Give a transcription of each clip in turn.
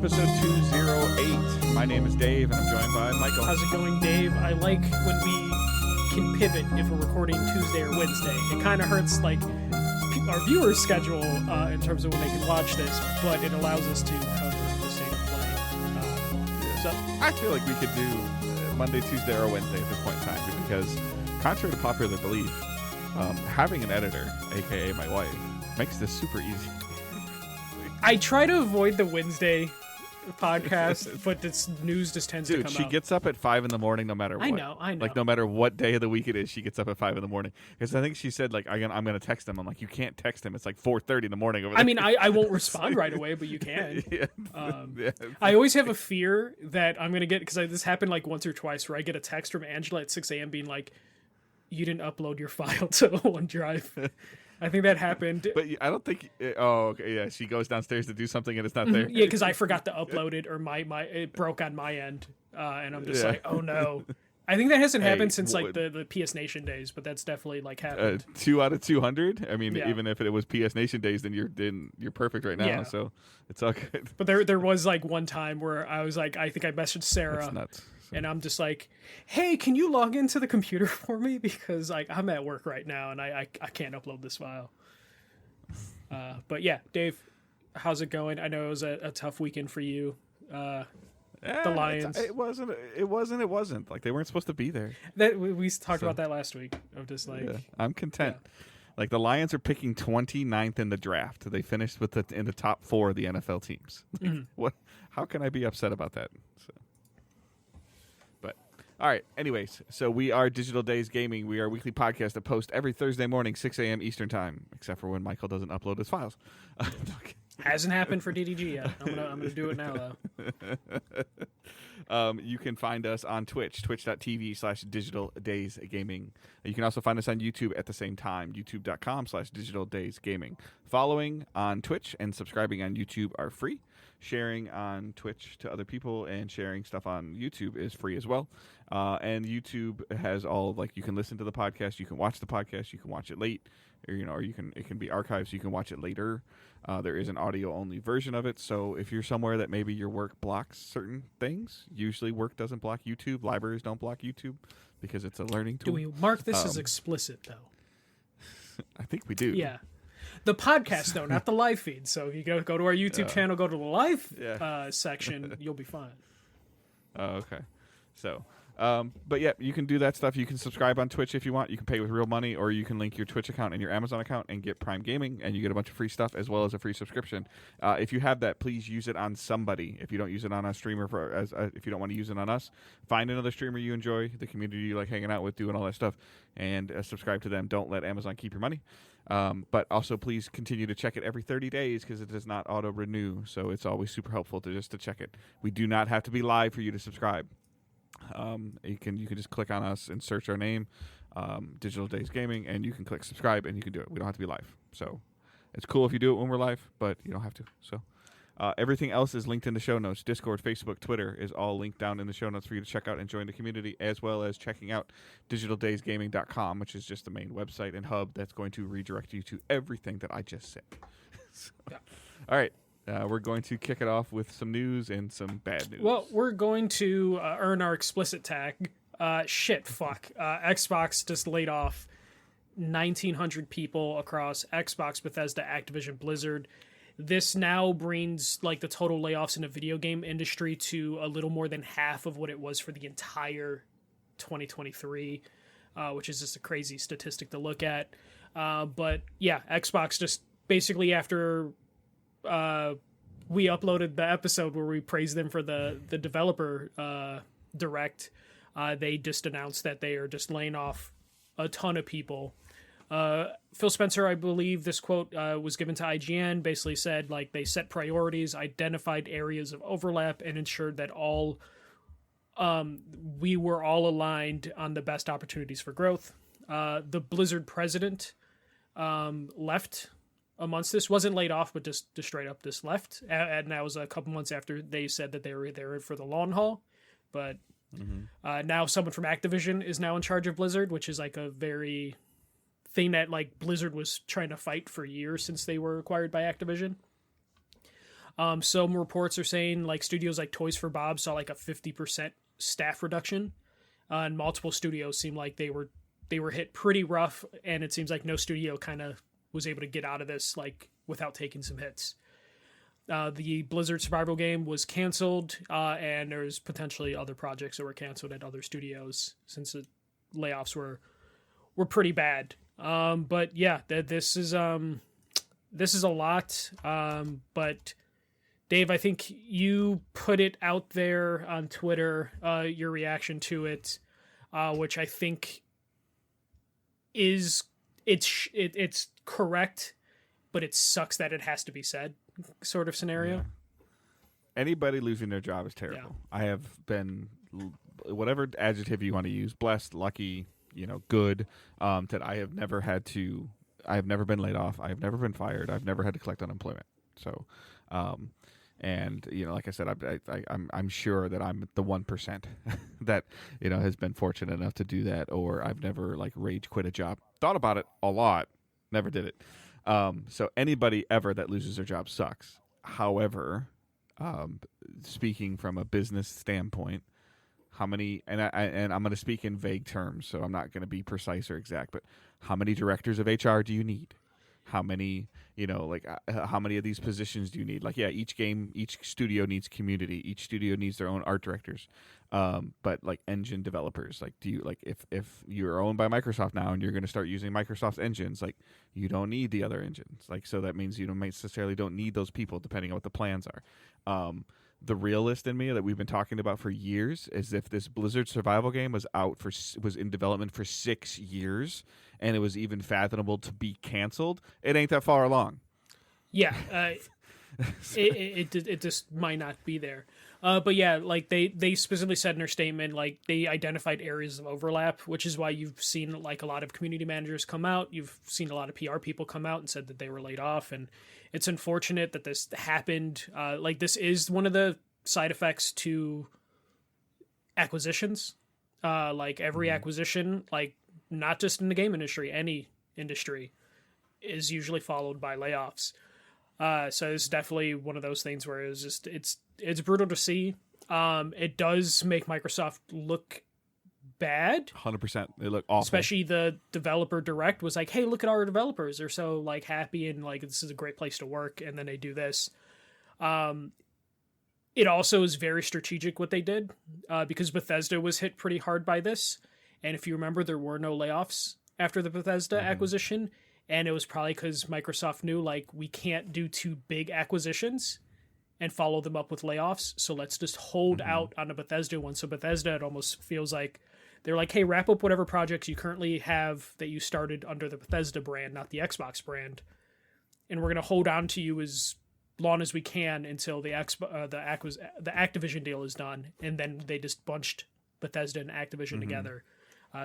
episode 208. My name is Dave, and I'm joined by Michael. How's it going, Dave? I like when we can pivot if we're recording Tuesday or Wednesday. It kind of hurts, like, our viewers' schedule in terms of when they can watch this, but it allows us to cover the state of play. So I feel like we could do Monday, Tuesday, or Wednesday at this point in time, because contrary to popular belief, having an editor, aka my wife, makes this super easy. I try to avoid the Wednesday podcast, but this news just tends to come out. Dude, she gets up at 5 in the morning no matter what. I know. Like, no matter what day of the week it is, she gets up at 5 in the morning. Because I think she said, like, I'm going to text him. I'm like, you can't text him. It's like 4:30 in the morning over there. I mean, I won't respond right away, but you can. Yeah. I always have a fear that I'm going to get, because this happened like once or twice, where I get a text from Angela at 6 a.m. being like, you didn't upload your file to OneDrive. I think that happened. But I don't think. Okay, yeah. She goes downstairs to do something and it's not there. Yeah, because I forgot to upload it, or it broke on my end, and I'm just like, oh no. I think that hasn't happened since like the PS Nation days, but that's definitely like happened. 2 out of 200. I mean, Yeah. even if it was PS Nation days, then you're perfect right now. Yeah. So it's all good. But there was like one time where I was like, I think I messaged Sarah. That's nuts. And I'm just like, hey, can you log into the computer for me? Because like I'm at work right now and I can't upload this file. But yeah, Dave, how's it going? I know it was a tough weekend for you. The Lions. It wasn't. Like, they weren't supposed to be there. That we talked about that last week. Of just like, yeah, I'm content. Yeah. Like, the Lions are picking 29th in the draft. They finished in the top 4 of the NFL teams. Mm-hmm. What? How can I be upset about that? So. All right. Anyways, so we are Digital Days Gaming. We are a weekly podcast that posts every Thursday morning, 6 a.m. Eastern time, except for when Michael doesn't upload his files. Hasn't happened for DDG yet. I'm gonna do it now though. You can find us on Twitch, twitch.tv/Digital Days Gaming. You can also find us on YouTube at the same time, youtube.com/Digital Days Gaming. Following on Twitch and subscribing on YouTube are free. Sharing on Twitch to other people and sharing stuff on YouTube is free as well. And YouTube has all, like, you can listen to the podcast, you can watch the podcast, you can watch it late, or it can be archived, so you can watch it later. There is an audio only version of it. So if you're somewhere that maybe your work blocks certain things, usually work doesn't block YouTube. Libraries don't block YouTube because it's a learning tool. Do we mark this as explicit though? I think we do. Yeah. The podcast, though, not the live feed. So if you go to our YouTube channel, go to the live section, you'll be fine. Oh, okay. So, but yeah, you can do that stuff. You can subscribe on Twitch if you want. You can pay with real money, or you can link your Twitch account and your Amazon account and get Prime Gaming, and you get a bunch of free stuff as well as a free subscription. If you have that, please use it on somebody. If you don't use it on a streamer, if you don't want to use it on us, find another streamer you enjoy, the community you like hanging out with, doing all that stuff, and subscribe to them. Don't let Amazon keep your money. But also, please continue to check it every 30 days because it does not auto-renew, so it's always super helpful to check it. We do not have to be live for you to subscribe. You can just click on us and search our name, Digital Days Gaming, and you can click subscribe, and you can do it. We don't have to be live. So it's cool if you do it when we're live, but you don't have to. So everything else is linked in the show notes. Discord, Facebook, Twitter is all linked down in the show notes for you to check out and join the community, as well as checking out digitaldaysgaming.com, which is just the main website and hub that's going to redirect you to everything that I just said. All right. We're going to kick it off with some news and some bad news. Well, we're going to earn our explicit tag. Xbox just laid off 1,900 people across Xbox, Bethesda, Activision, Blizzard. This now brings like the total layoffs in the video game industry to a little more than half of what it was for the entire 2023, which is just a crazy statistic to look at. But yeah, Xbox just basically, after we uploaded the episode where we praised them for the developer direct, they just announced that they are just laying off a ton of people. Phil Spencer, I believe this quote was given to IGN, basically said like they set priorities, identified areas of overlap, and ensured that we were all aligned on the best opportunities for growth. The Blizzard president left amongst this, wasn't laid off, but just straight up just left, and that was a couple months after they said that they were there for the long haul. But now someone from Activision is now in charge of Blizzard, which is like a very thing that like Blizzard was trying to fight for years since they were acquired by Activision. Some reports are saying like studios like Toys for Bob saw like a 50% staff reduction, and multiple studios seem like they were hit pretty rough, and it seems like no studio kind of was able to get out of this like without taking some hits. The Blizzard survival game was canceled, and there's potentially other projects that were canceled at other studios since the layoffs were pretty bad. But yeah, this is a lot. But Dave, I think you put it out there on Twitter, your reaction to it, which I think is it's correct, but it sucks that it has to be said, sort of scenario. Yeah. Anybody losing their job is terrible. Yeah. I have been, whatever adjective you want to use, blessed, lucky, good, that I have never been laid off. I have never been fired. I've never had to collect unemployment. So, and like I said, I'm sure that I'm the 1% that has been fortunate enough to do that, or I've never like rage quit a job. Thought about it a lot, never did it. So anybody ever that loses their job sucks. However, speaking from a business standpoint, how many, and I'm going to speak in vague terms, so I'm not going to be precise or exact, but how many directors of HR do you need? How many, how many of these positions do you need? Like, yeah, each studio needs community. Each studio needs their own art directors. But like engine developers, like, do you, like, if you're owned by Microsoft now and you're going to start using Microsoft's engines, like, you don't need the other engines. Like, so that means you don't necessarily don't need those people depending on what the plans are. The realist in me that we've been talking about for years is if this Blizzard survival game was in development for 6 years and it was even fathomable to be canceled, it ain't that far along. Yeah, it just might not be there. But yeah, like they specifically said in their statement, like they identified areas of overlap, which is why you've seen like a lot of community managers come out. You've seen a lot of PR people come out and said that they were laid off, and it's unfortunate that this happened. Like this is one of the side effects to acquisitions. Like every acquisition, like not just in the game industry, any industry, is usually followed by layoffs. So it's definitely one of those things where it's brutal to see. It does make Microsoft look bad. 100%. They look awful. Especially the developer direct was like, hey, look at our developers. They're so like happy and like this is a great place to work. And then they do this. It also is very strategic what they did, because Bethesda was hit pretty hard by this. And if you remember, there were no layoffs after the Bethesda acquisition. And it was probably because Microsoft knew, like, we can't do two big acquisitions and follow them up with layoffs. So let's just hold out on the Bethesda one. So Bethesda, it almost feels like they're like, hey, wrap up whatever projects you currently have that you started under the Bethesda brand, not the Xbox brand. And we're going to hold on to you as long as we can until the Activision deal is done. And then they just bunched Bethesda and Activision together.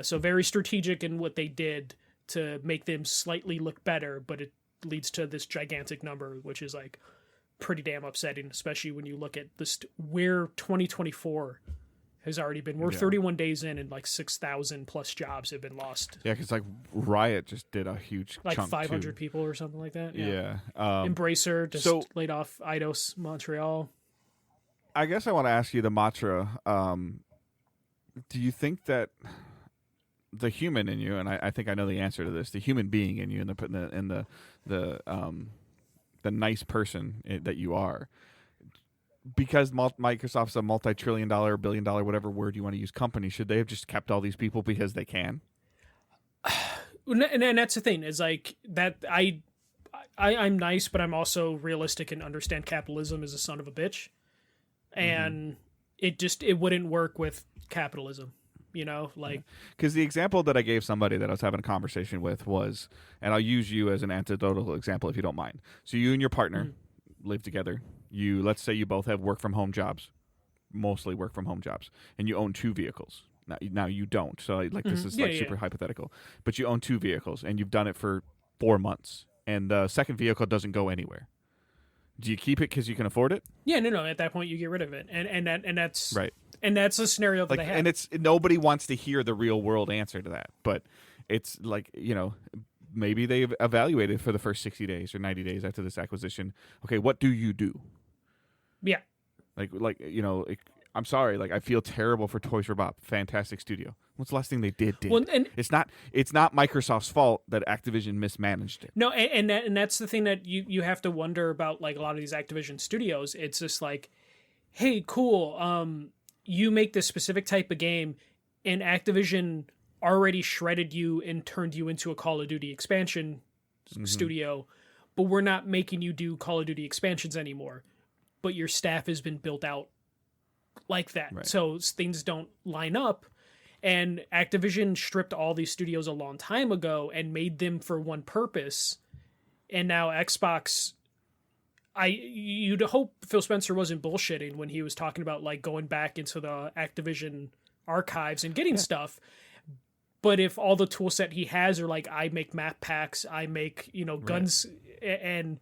So very strategic in what they did to make them slightly look better, but it leads to this gigantic number, which is like pretty damn upsetting, especially when you look at this where 2024 has already been. We're 31 days in and like 6,000 plus jobs have been lost. Yeah, because like Riot just did a huge like chunk 500 people or something like that. Yeah. Embracer just laid off Eidos Montreal. I guess I want to ask you, the Matra, do you think that the human in you, and I think I know the answer to this, the human being in you, and the nice person that you are, because Microsoft's a multi-trillion-dollar, billion-dollar, whatever word you want to use, company, should they have just kept all these people because they can? And that's the thing, is like that I'm nice, but I'm also realistic and understand capitalism is a son of a bitch, and it wouldn't work with capitalism. Like, because the example that I gave somebody that I was having a conversation with was, and I'll use you as an anecdotal example if you don't mind. So you and your partner live together. Let's say you both have work from home jobs, mostly work from home jobs, and you own 2 vehicles. Now you don't. So like this is super hypothetical, but you own 2 vehicles and you've done it for 4 months, and the second vehicle doesn't go anywhere. Do you keep it because you can afford it? Yeah, no. At that point, you get rid of it, and that's right. And that's a scenario that they have. And it's nobody wants to hear the real world answer to that, but it's like, maybe they've evaluated for the first 60 days or 90 days after this acquisition. Okay, what do you do? Yeah. I'm sorry. Like, I feel terrible for Toys for Bob. Fantastic studio. What's the last thing they did? Well, and It's not Microsoft's fault that Activision mismanaged it. no, and that's the thing that you have to wonder about, like a lot of these Activision studios. It's just like, hey, cool, you make this specific type of game, and Activision already shredded you and turned you into a Call of Duty expansion studio, but we're not making you do Call of Duty expansions anymore. But your staff has been built out like that, Right. so things don't line up. And Activision stripped all these studios a long time ago and made them for one purpose. And now Xbox, you'd hope Phil Spencer wasn't bullshitting when he was talking about like going back into the Activision archives and getting stuff. But if all the tool set he has are like, I make map packs, I make, guns, and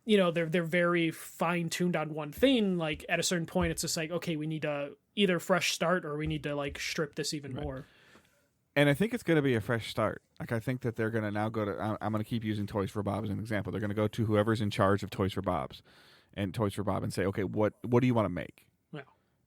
they're very fine tuned on one thing, like at a certain point it's just like, okay, we need to either fresh start or we need to like strip this even more. And I think it's going to be a fresh start. Like, I think that they're going to now go to, I'm going to keep using Toys for Bob as an example. They're going to go to whoever's in charge of Toys for Bob and say, okay, what do you want to make? Yeah.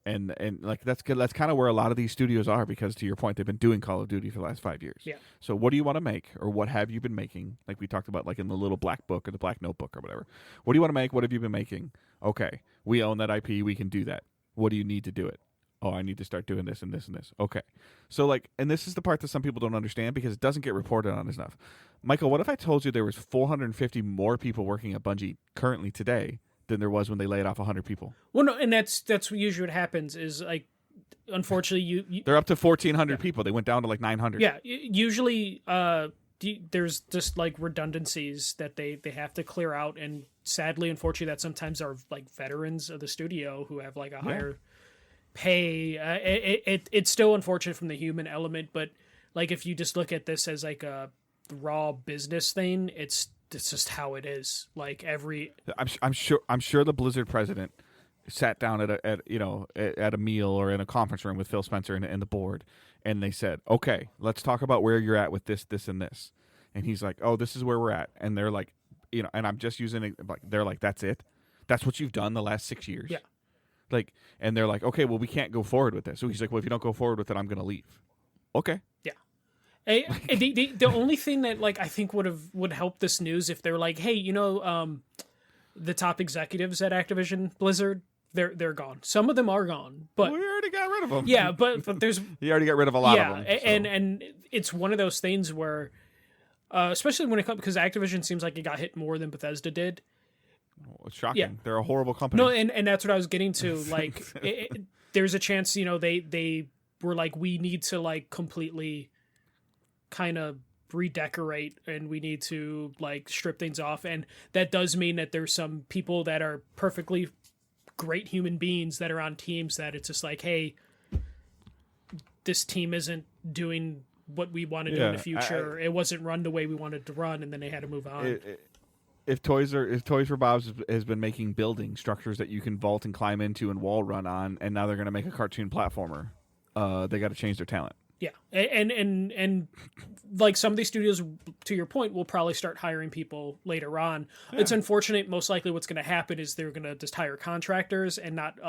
And like, that's good. That's kind of where a lot of these studios are, because to your point, they've been doing Call of Duty for the last 5 years. Yeah. So what do you want to make, or what have you been making? Like we talked about, like in the little black book or the black notebook or whatever. What do you want to make? What have you been making? Okay, we own that IP. We can do that. What do you need to do it? Oh, I need to start doing this and this and this. Okay. So like, and this is the part that some people don't understand because it doesn't get reported on enough. Michael, what if I told you there was 450 more people working at Bungie currently today than there was when they laid off 100 people? Well, no, and that's usually what happens is like, unfortunately, you they're up to 1,400 people. They went down to like 900. Yeah, usually there's just like redundancies that they have to clear out, and sadly, unfortunately, that sometimes are like veterans of the studio who have like a higher pay. It's still unfortunate from the human element, but like if you just look at this as like a raw business thing, it's just how it is. Like I'm sure the Blizzard president sat down at a meal or in a conference room with Phil Spencer and the board, and they said, okay, let's talk about where you're at with this, and this. And he's like, oh, this is where we're at. And they're like, and I'm just using it, like, they're like, that's it? That's what you've done the last 6 years? Yeah. Like, and they're like, okay, well, we can't go forward with this. So he's like, well, if you don't go forward with it, I'm going to leave. Okay. Yeah. The only thing that like I think would help this news if they're like, hey, the top executives at Activision Blizzard, they're gone. Some of them are gone, but we already got rid of them. Yeah, but there's you already got rid of a lot of them. Yeah, and it's one of those things where, especially when it comes, because Activision seems like it got hit more than Bethesda did. Well, it's shocking. Yeah. They're a horrible company. No, and that's what I was getting to. Like, there's a chance, they were like, we need to like completely kind of redecorate, and we need to like strip things off, and that does mean that there's some people that are perfectly great human beings that are on teams that it's just like, hey, this team isn't doing what we want to do in the future. It wasn't run the way we wanted to run, and then they had to move on. If Toys for Bob's has been making building structures that you can vault and climb into and wall run on, and now they're going to make a cartoon platformer, they got to change their talent. Yeah, and like some of these studios, to your point, will probably start hiring people later on. Yeah. It's unfortunate. Most likely, what's going to happen is they're going to just hire contractors and not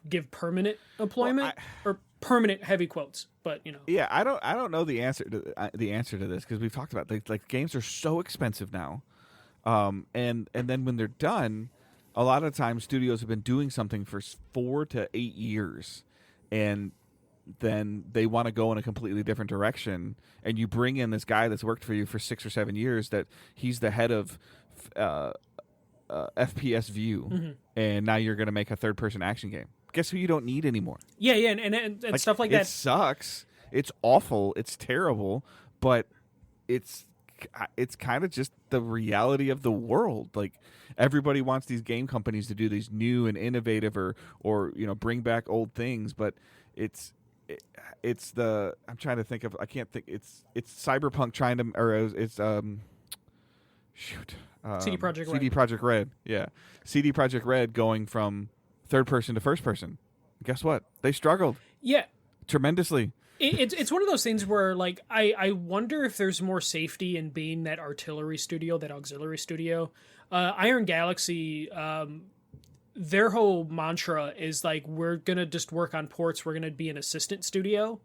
give permanent employment or permanent heavy quotes. But yeah, I don't know the answer to this, because we've talked about like games are so expensive now, and then when they're done, a lot of times studios have been doing something for 4 to 8 years, and then they want to go in a completely different direction, and you bring in this guy that's worked for you for 6 or 7 years, that he's the head of FPS View, and now you're going to make a third-person action game. Guess who you don't need anymore? Yeah, and like, stuff like that. It sucks. It's awful. It's terrible, but it's kind of just the reality of the world. Like, everybody wants these game companies to do these new and innovative or bring back old things, but it's I'm trying to think of, I can't think, it's Cyberpunk trying to, or it's CD Projekt Red. Yeah. CD Projekt Red going from third person to first person. Guess what? They struggled. Yeah. Tremendously. It's one of those things where like I wonder if there's more safety in being that artillery studio, that auxiliary studio. Iron Galaxy, their whole mantra is like, we're gonna just work on ports, we're gonna be an assistant studio,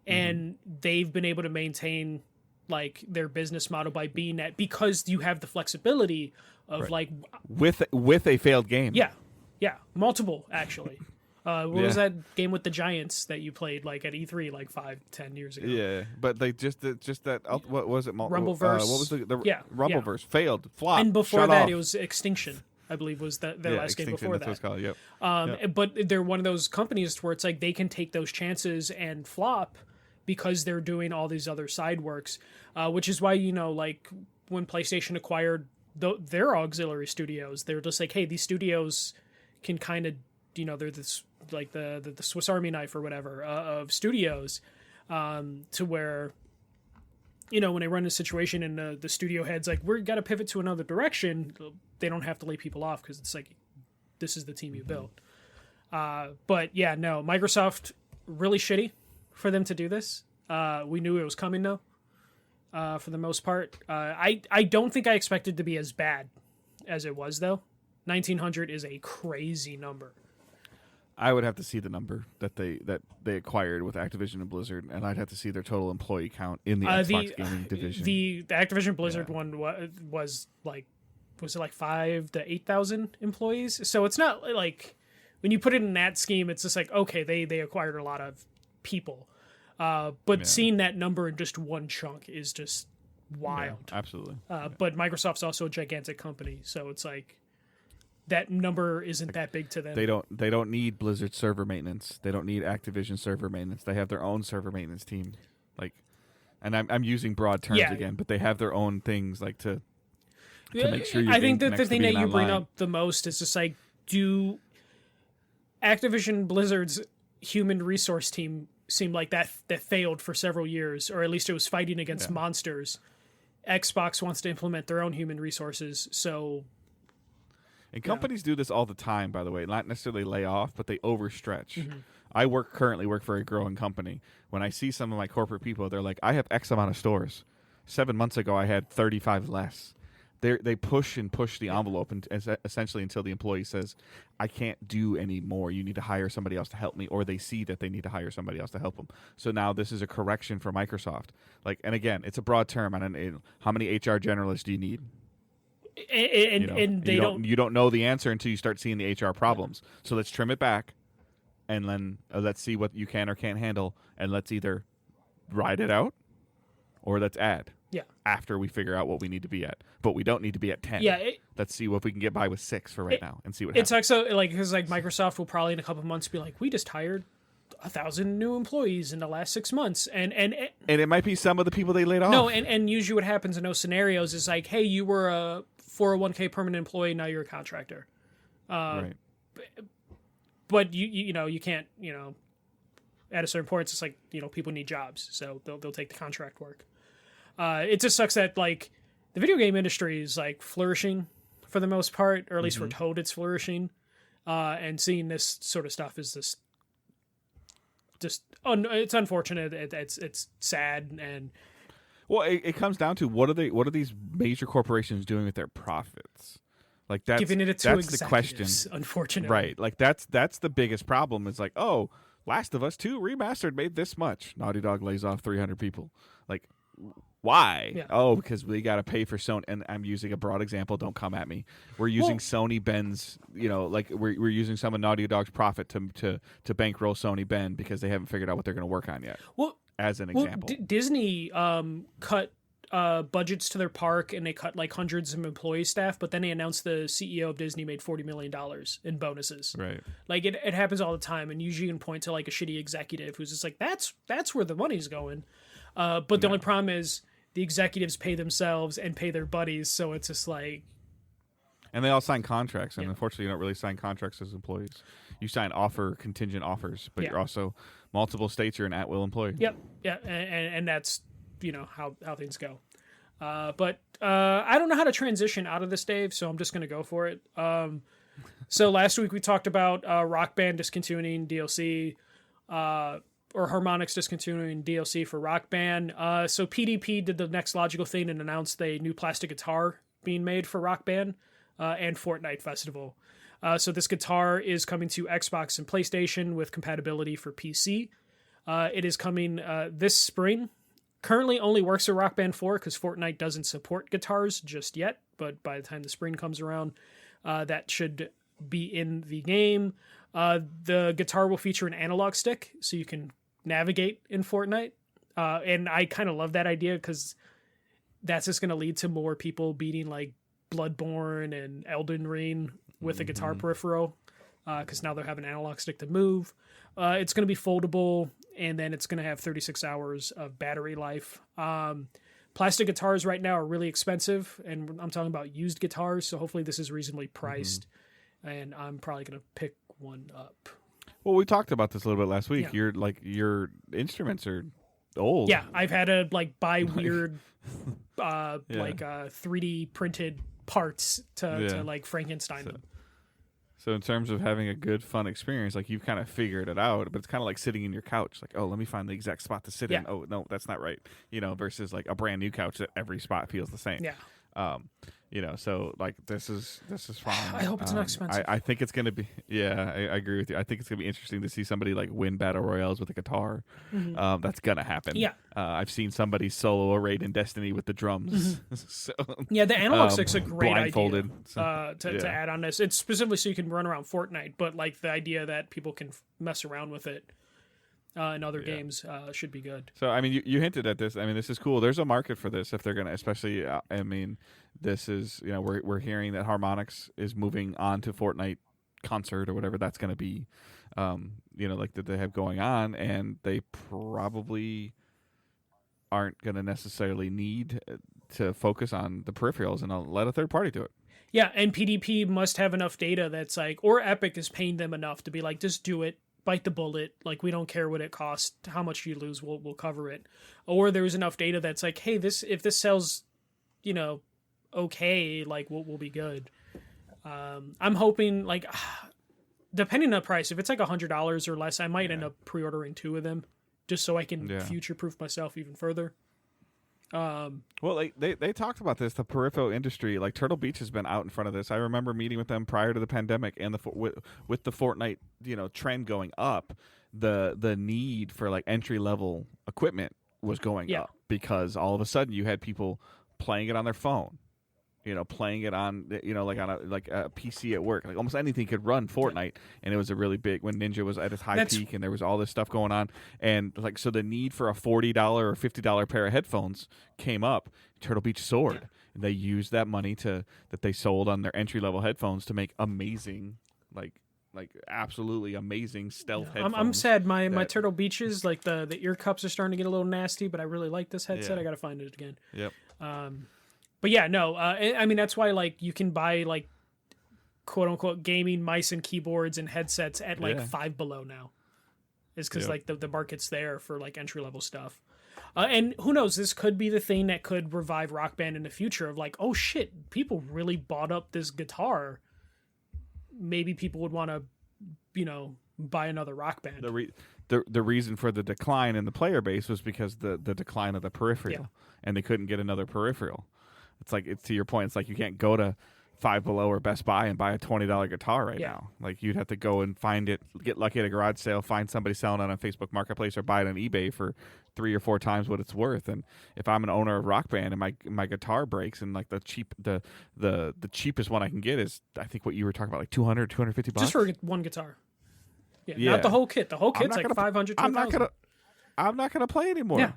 and they've been able to maintain like their business model by being that, because you have the flexibility of like with a failed game. yeah, multiple actually. What was that game with the Giants that you played like at E3 like 5-10 years ago? Yeah, but they just that what was it? Rumbleverse. What was the Rumbleverse? Yeah. Failed, flopped. And before shut that, off. it was Extinction, I believe, was their last game Extinction, before that's that. what it's called. Yep. But they're one of those companies where it's like they can take those chances and flop because they're doing all these other side works, which is why, like when PlayStation acquired their auxiliary studios, they're just like, hey, these studios can kind of, they're this like the Swiss Army knife or whatever of studios, to where, when they run a situation and the studio head's like, we're got to pivot to another direction, they don't have to lay people off because it's like, this is the team you built. But yeah, no, Microsoft, really shitty for them to do this. We knew it was coming though, for the most part. I don't think I expected it to be as bad as it was though. 1,900 is a crazy number. I would have to see the number that they acquired with Activision and Blizzard, and I'd have to see their total employee count in the Xbox gaming division. The Activision Blizzard one was it like 5,000 to 8,000 employees? So it's not like, when you put it in that scheme, it's just like, okay, they acquired a lot of people. But seeing that number in just one chunk is just wild. Yeah, absolutely. But Microsoft's also a gigantic company, so it's like, that number isn't that big to them. They don't need Blizzard server maintenance. They don't need Activision server maintenance. They have their own server maintenance team. Like, and I'm using broad terms again, but they have their own things like to make sure your I think game that the thing that you online. bring up the most is just like, do Activision Blizzard's human resource team seem like that failed for several years, or at least it was fighting against monsters. Xbox wants to implement their own human resources, so. And companies do this all the time, by the way. Not necessarily lay off, but they overstretch. Mm-hmm. I currently work for a growing company. When I see some of my corporate people, they're like, I have X amount of stores. 7 months ago, I had 35 less. They push the envelope and essentially until the employee says, I can't do any more. You need to hire somebody else to help me, or they see that they need to hire somebody else to help them. So now this is a correction for Microsoft. And again, it's a broad term. How many HR generalists do you need? And you don't know the answer until you start seeing the HR problems. So let's trim it back, and then let's see what you can or can't handle, and let's either ride it out, or let's add. Yeah. After we figure out what we need to be at, but we don't need to be at 10. Yeah. Let's see what we can get by with 6 for right now, and see what it's happens. like, so like, because like Microsoft will probably in a couple of months be like, we just hired 1,000 new employees in the last 6 months, and it might be some of the people they laid off. No, and usually what happens in those scenarios is like, hey, you were a 401k permanent employee, now you're a contractor. Right. But you can't, at a certain point it's just like, people need jobs, so they'll take the contract work. It just sucks that like the video game industry is like flourishing for the most part, or at least we're told it's flourishing. And seeing this sort of stuff is it's unfortunate. It's sad. And well, it comes down to what are these major corporations doing with their profits? Like that's giving it to that's the question. executives, unfortunately. Right. Like that's the biggest problem. It's like, oh, Last of Us 2 remastered made this much. Naughty Dog lays off 300 people. Like, why? Yeah. Oh, because we got to pay for Sony. And I'm using a broad example. Don't come at me. We're using Sony Ben's, like we're using some of Naughty Dog's profit to bankroll Sony Ben because they haven't figured out what they're going to work on yet. Well, as an example. Disney cut budgets to their park, and they cut like hundreds of employee staff, but then they announced the CEO of Disney made $40 million in bonuses. Right. Like it happens all the time, and usually you can point to like a shitty executive who's just like, that's where the money's going. But the only problem is the executives pay themselves and pay their buddies, so it's just like... And they all sign contracts, and unfortunately you don't really sign contracts as employees. You sign contingent offers, but you're also, multiple states, you're an at-will employee. Yep, yeah, and that's, how things go. But I don't know how to transition out of this, Dave, so I'm just going to go for it. So last week we talked about Rock Band discontinuing DLC, or Harmonix discontinuing DLC for Rock Band. So PDP did the next logical thing and announced a new plastic guitar being made for Rock Band and Fortnite Festival. So this guitar is coming to Xbox and PlayStation with compatibility for PC. It is coming this spring. Currently only works with Rock Band 4 because Fortnite doesn't support guitars just yet, but by the time the spring comes around, that should be in the game. The guitar will feature an analog stick, so you can navigate in Fortnite. And I kind of love that idea because that's just going to lead to more people beating like Bloodborne and Elden Ring with a guitar peripheral, because now they'll have an analog stick to move. It's going to be foldable, and then it's going to have 36 hours of battery life. Plastic guitars right now are really expensive, and I'm talking about used guitars, so hopefully this is reasonably priced, and I'm probably going to pick one up. Well, we talked about this a little bit last week. Yeah. Your instruments are old. Yeah, I've had to like buy weird, like 3D printed parts to like Frankenstein them. So in terms of having a good, fun experience, like you've kind of figured it out, but it's kind of like sitting in your couch. Like, oh, let me find the exact spot to sit in. Oh, no, that's not right. Versus like a brand new couch that every spot feels the same. Yeah. So like this is fine. I hope it's not expensive. I think it's gonna be. Yeah, I agree with you. I think it's gonna be interesting to see somebody like win battle royales with a guitar. That's gonna happen. Yeah. I've seen somebody solo a raid in Destiny with the drums. So yeah, the analog stick's a great blindfolded, idea to add on this. It's specifically so you can run around Fortnite, but like the idea that people can mess around with it in other games should be good. So I mean, you hinted at this. I mean, this is cool. There's a market for this if they're gonna, especially. I mean, this is we're hearing that Harmonix is moving on to Fortnite concert or whatever that's gonna be. Like that they have going on, and they probably aren't gonna necessarily need to focus on the peripherals and let a third party do it. Yeah, and PDP must have enough data that's like, or Epic is paying them enough to be like, just do it. Bite the bullet. Like, we don't care what it costs, how much you lose, we'll cover it. Or there's enough data that's like, hey, if this sells, okay, like we'll be good. I'm hoping, like, depending on the price, if it's like $100 or less, I might end up pre-ordering 2 of them just so I can future-proof myself even further. Well, they talked about this, the peripheral industry. Like Turtle Beach has been out in front of this. I remember meeting with them prior to the pandemic, and with the Fortnite trend going up, the need for like entry level equipment was going up because all of a sudden you had people playing it on their phone, playing it on like on a PC at work. Like almost anything could run Fortnite, and it was a really big when Ninja was at its high peak, and there was all this stuff going on, and like so the need for a $40 or $50 pair of headphones came up. Turtle Beach soared. And they used that money that they sold on their entry level headphones to make amazing, like absolutely amazing stealth headphones. I'm sad. My Turtle Beaches, like the ear cups are starting to get a little nasty, but I really like this headset. I gotta find it again. Yep. But yeah, no, I mean, that's why, like, you can buy, like, quote-unquote gaming mice and keyboards and headsets at, like, $5 below now. It's because, like, the market's there for, like, entry-level stuff. And who knows, this could be the thing that could revive Rock Band in the future of, like, oh, shit, people really bought up this guitar. Maybe people would want to, buy another Rock Band. The reason for the decline in the player base was because the decline of the peripheral, and they couldn't get another peripheral. It's to your point. It's like you can't go to Five Below or Best Buy and buy a $20 guitar right now. Like you'd have to go and find it, get lucky at a garage sale, find somebody selling it on Facebook Marketplace, or buy it on eBay for 3 or 4 times what it's worth. And if I'm an owner of Rock Band and my guitar breaks, and like the cheapest one I can get is, I think what you were talking about, like $250 just for one guitar. Yeah, not the whole kit. The whole kit's like $500. I'm not gonna play anymore.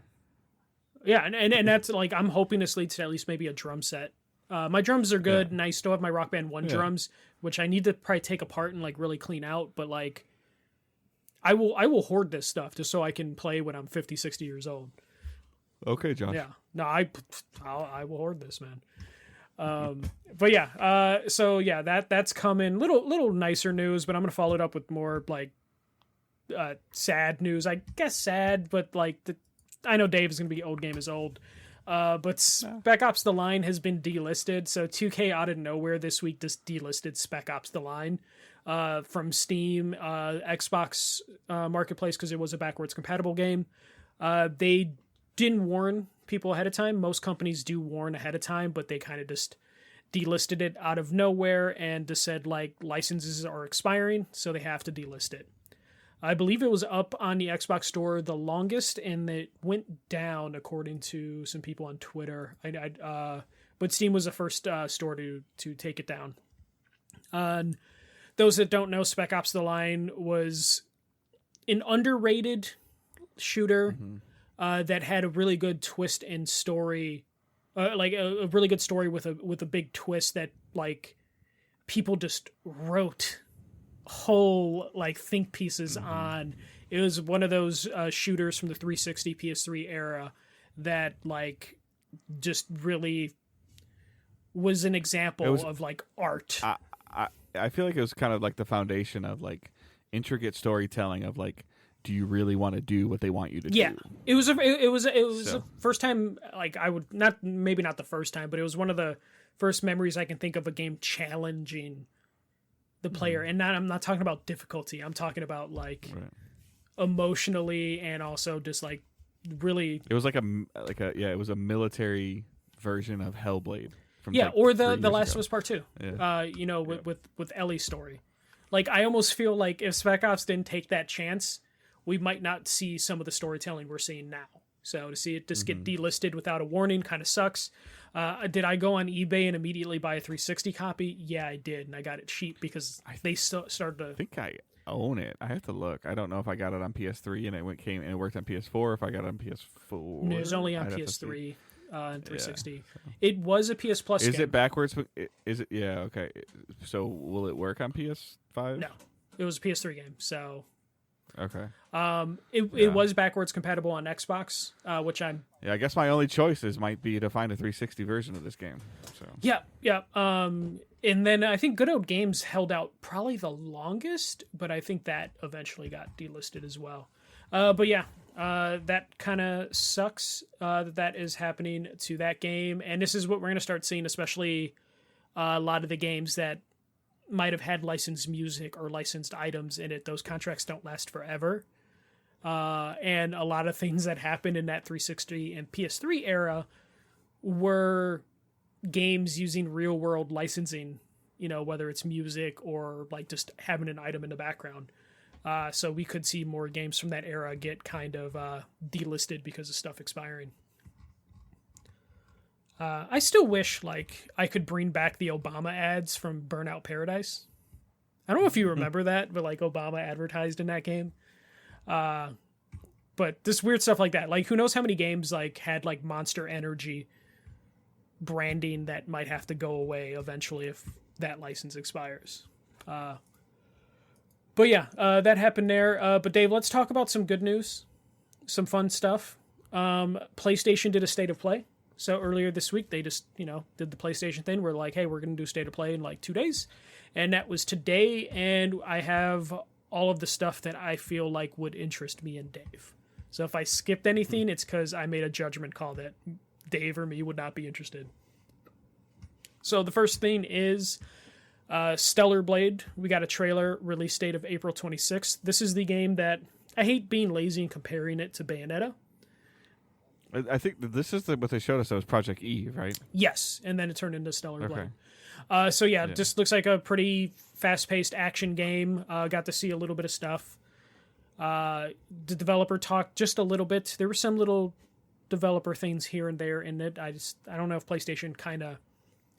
Yeah, and that's like, I'm hoping this leads to at least maybe a drum set. My drums are good, and I still have my Rock Band 1 drums, which I need to probably take apart and like really clean out. But like, I will hoard this stuff just so I can play when I'm 50, 60 years old. Okay, Josh. Yeah, no, I will hoard this, man. But yeah, so yeah, that's coming. Little nicer news, but I'm gonna follow it up with more like sad news. I guess sad, but like I know Dave is going to be old game is old. But Spec Ops The Line has been delisted. So 2K out of nowhere this week just delisted Spec Ops The Line from Steam, Xbox Marketplace, because it was a backwards compatible game. They didn't warn people ahead of time. Most companies do warn ahead of time, but they kind of just delisted it out of nowhere and just said like licenses are expiring, so they have to delist it. I believe it was up on the Xbox Store the longest, and it went down according to some people on Twitter. But Steam was the first store to take it down. Those that don't know, Spec Ops: The Line was an underrated shooter that had a really good twist and story, like a really good story with a big twist that like people just wrote whole like think pieces on. It was one of those shooters from the 360 PS3 era that like just really was an example of like art. I feel like it was kind of like the foundation of like intricate storytelling of like, do you really want to do what they want you to do? Yeah, it was the first time, like I would maybe not the first time, but it was one of the first memories I can think of a game challenging the player. And I'm not talking about difficulty. I'm talking about like emotionally and also just like really. It was it was a military version of Hellblade. Or the Last of Us Part 2. Yeah. With Ellie's story. Like I almost feel like if Spec Ops didn't take that chance, we might not see some of the storytelling we're seeing now. So to see it just get delisted without a warning kind of sucks. Did I go on eBay and immediately buy a 360 copy? Yeah, I did, and I got it cheap because they started to. I think I own it. I have to look. I don't know if I got it on PS3 and it worked on PS4. If I got it on PS4, it was only on PS3 and 360. Yeah, so. It was a PS Plus. Is it backwards? Is it? Yeah. Okay. So will it work on PS5? No, it was a PS3 game. So. Okay. It was backwards compatible on Xbox, which I'm. Yeah, I guess my only choices might be to find a 360 version of this game. So. Yeah. And then I think Good Old Games held out probably the longest, but I think that eventually got delisted as well. But yeah, that kind of sucks that is happening to that game, and this is what we're gonna start seeing, especially a lot of the games that might have had licensed music or licensed items in it. Those contracts don't last forever. And a lot of things that happened in that 360 and PS3 era were games using real world licensing, whether it's music or like just having an item in the background. So we could see more games from that era get kind of delisted because of stuff expiring. I still wish like I could bring back the Obama ads from Burnout Paradise. I don't know if you remember that, but like Obama advertised in that game. But this weird stuff like that, like who knows how many games like had like Monster Energy branding that might have to go away eventually if that license expires. But yeah, that happened there. But Dave, let's talk about some good news, some fun stuff. PlayStation did a State of Play. So earlier this week, they just, did the PlayStation thing. We're like, hey, we're going to do State of Play in like 2 days. And that was today. And I have all of the stuff that I feel like would interest me and Dave. So if I skipped anything, it's because I made a judgment call that Dave or me would not be interested. So the first thing is Stellar Blade. We got a trailer, release date of April 26th. This is the game that I hate being lazy and comparing it to Bayonetta. I think this is what they showed us. That was Project E, right? Yes, and then it turned into Stellar Blade. So yeah, just looks like a pretty fast-paced action game. Got to see a little bit of stuff. The developer talked just a little bit. There were some little developer things here and there in it. I don't know if PlayStation kind of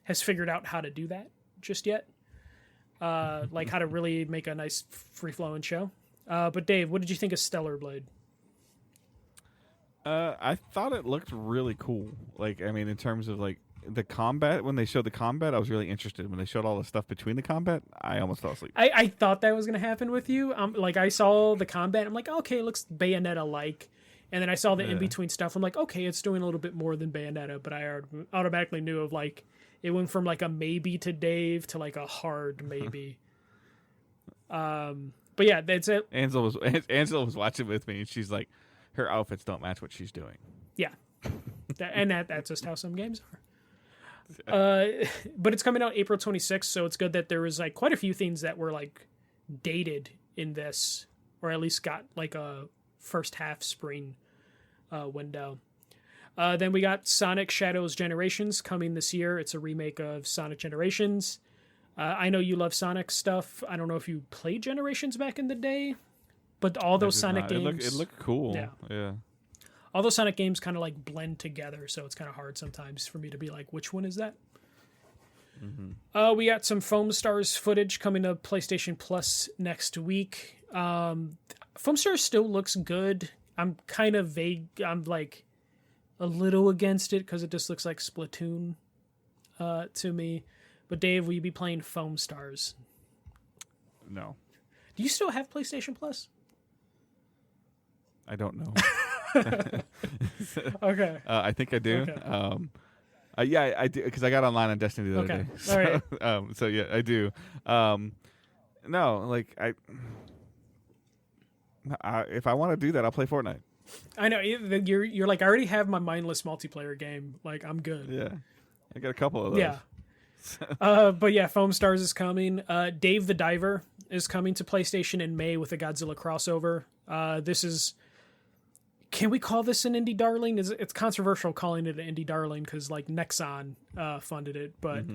has figured out how to do that just yet. Like how to really make a nice free-flowing show. But Dave, what did you think of Stellar Blade? I thought it looked really cool. Like, I mean, in terms of like the combat, when they showed the combat, I was really interested. When they showed all the stuff between the combat, I almost fell asleep. I thought that was going to happen with you. Like I saw the combat, I'm like, okay, it looks Bayonetta-like. And then I saw the in-between stuff. I'm like, okay, it's doing a little bit more than Bayonetta. But I automatically knew of like, it went from like a maybe to Dave to like a hard maybe. But yeah, that's it. Ansel was watching with me, and she's like, her outfits don't match what she's doing. Yeah. That's just how some games are. But it's coming out April 26th, so it's good that there was like quite a few things that were like dated in this, or at least got like a first half spring window. Then we got Sonic Shadows Generations coming this year. It's a remake of Sonic Generations. I know you love Sonic stuff. I don't know if you played Generations back in the day, but all those Sonic games... It looked cool. Yeah. All those Sonic games kind of like blend together, so it's kind of hard sometimes for me to be like, which one is that? We got some Foam Stars footage coming to PlayStation Plus next week. Foam Stars still looks good. I'm kind of vague. I'm like a little against it because it just looks like Splatoon to me. But Dave, will you be playing Foam Stars? No. Do you still have PlayStation Plus? I don't know. Okay. I think I do. Okay. Yeah, I do because I got online on Destiny the other day. So, All right. So yeah, I do. No, like if I want to do that, I'll play Fortnite. I know you're like I already have my mindless multiplayer game. Like I'm good. Yeah, I got a couple of those. Yeah. But yeah, Foam Stars is coming. Dave the Diver is coming to PlayStation in May with a Godzilla crossover. This is. Can we call this an indie darling? It's controversial calling it an indie darling because like Nexon funded it, but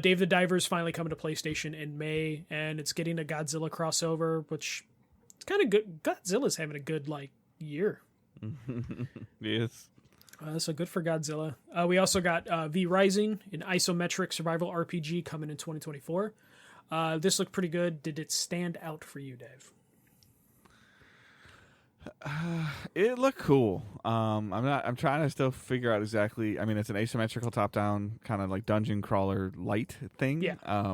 Dave the Diver is finally coming to PlayStation in May, and it's getting a Godzilla crossover, which it's kind of good. Godzilla's having a good like year. Yes. So good for Godzilla. We also got V Rising, an isometric survival RPG coming in 2024. This looked pretty good. Did it stand out for you, Dave? It looked cool. I'm trying to still figure out exactly. I mean, it's an asymmetrical top-down kind of like dungeon crawler light thing. Yeah.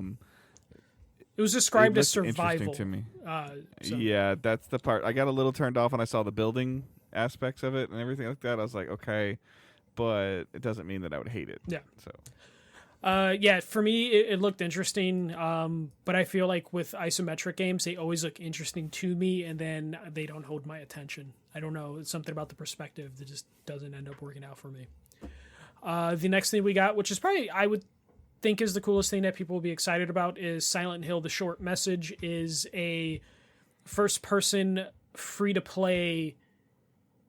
It was described as survival interesting to me. So. Yeah, that's the part. I got a little turned off when I saw the building aspects of it and everything like that. I was like, okay, but it doesn't mean that I would hate it. Yeah. So. Yeah, for me, it looked interesting, but I feel like with isometric games, they always look interesting to me, and then they don't hold my attention. I don't know. It's something about the perspective that just doesn't end up working out for me. The next thing we got, which is probably, I would think is the coolest thing that people will be excited about, is Silent Hill: The Short Message is a first-person, free-to-play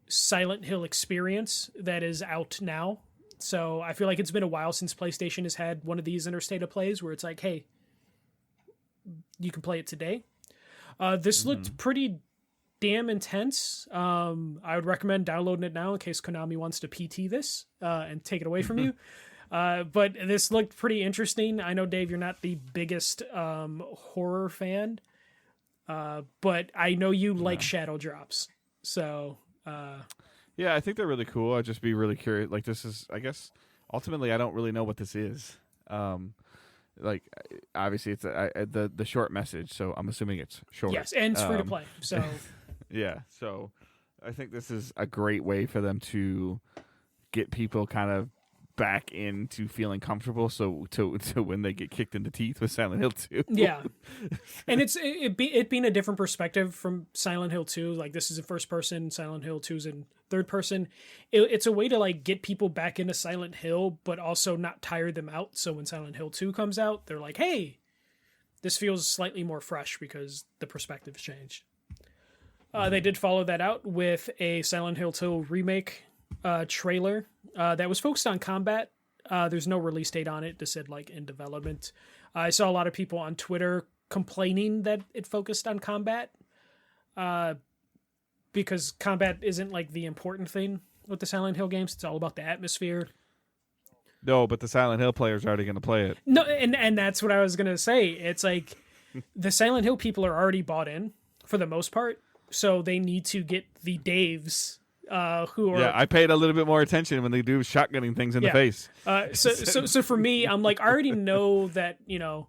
Silent Hill experience that is out now. So I feel like it's been a while since PlayStation has had one of these interstate of plays where it's like, hey, you can play it today. This looked pretty damn intense. I would recommend downloading it now in case Konami wants to PT this and take it away from you. But this looked pretty interesting. I know, Dave, you're not the biggest horror fan, but I know you like shadow drops. So... yeah, I think they're really cool. I'd just be really curious. Like, this is, I guess, ultimately, I don't really know what this is. Like, obviously, it's the short message, so I'm assuming it's short. Yes, and it's free to play. So, yeah. So, I think this is a great way for them to get people kind of back into feeling comfortable. So, to when they get kicked in the teeth with Silent Hill 2. Yeah, and it being a different perspective from Silent Hill 2. Like, this is in first person. Silent Hill 2 is in third person. It's a way to like get people back into Silent Hill, but also not tire them out. So when Silent Hill 2 comes out, they're like, hey, this feels slightly more fresh because the perspective's changed. They did follow that out with a Silent Hill 2 remake trailer that was focused on combat. There's no release date on it. It said like in development. I saw a lot of people on Twitter complaining that it focused on combat. Because combat isn't like the important thing with the Silent Hill games. It's all about the atmosphere. No, but the Silent Hill player's already going to play it. No, and that's what I was going to say. It's like the Silent Hill people are already bought in for the most part. So they need to get the Daves who are... Yeah, I paid a little bit more attention when they do shotgunning things in the face. So for me, I'm like, I already know that, you know,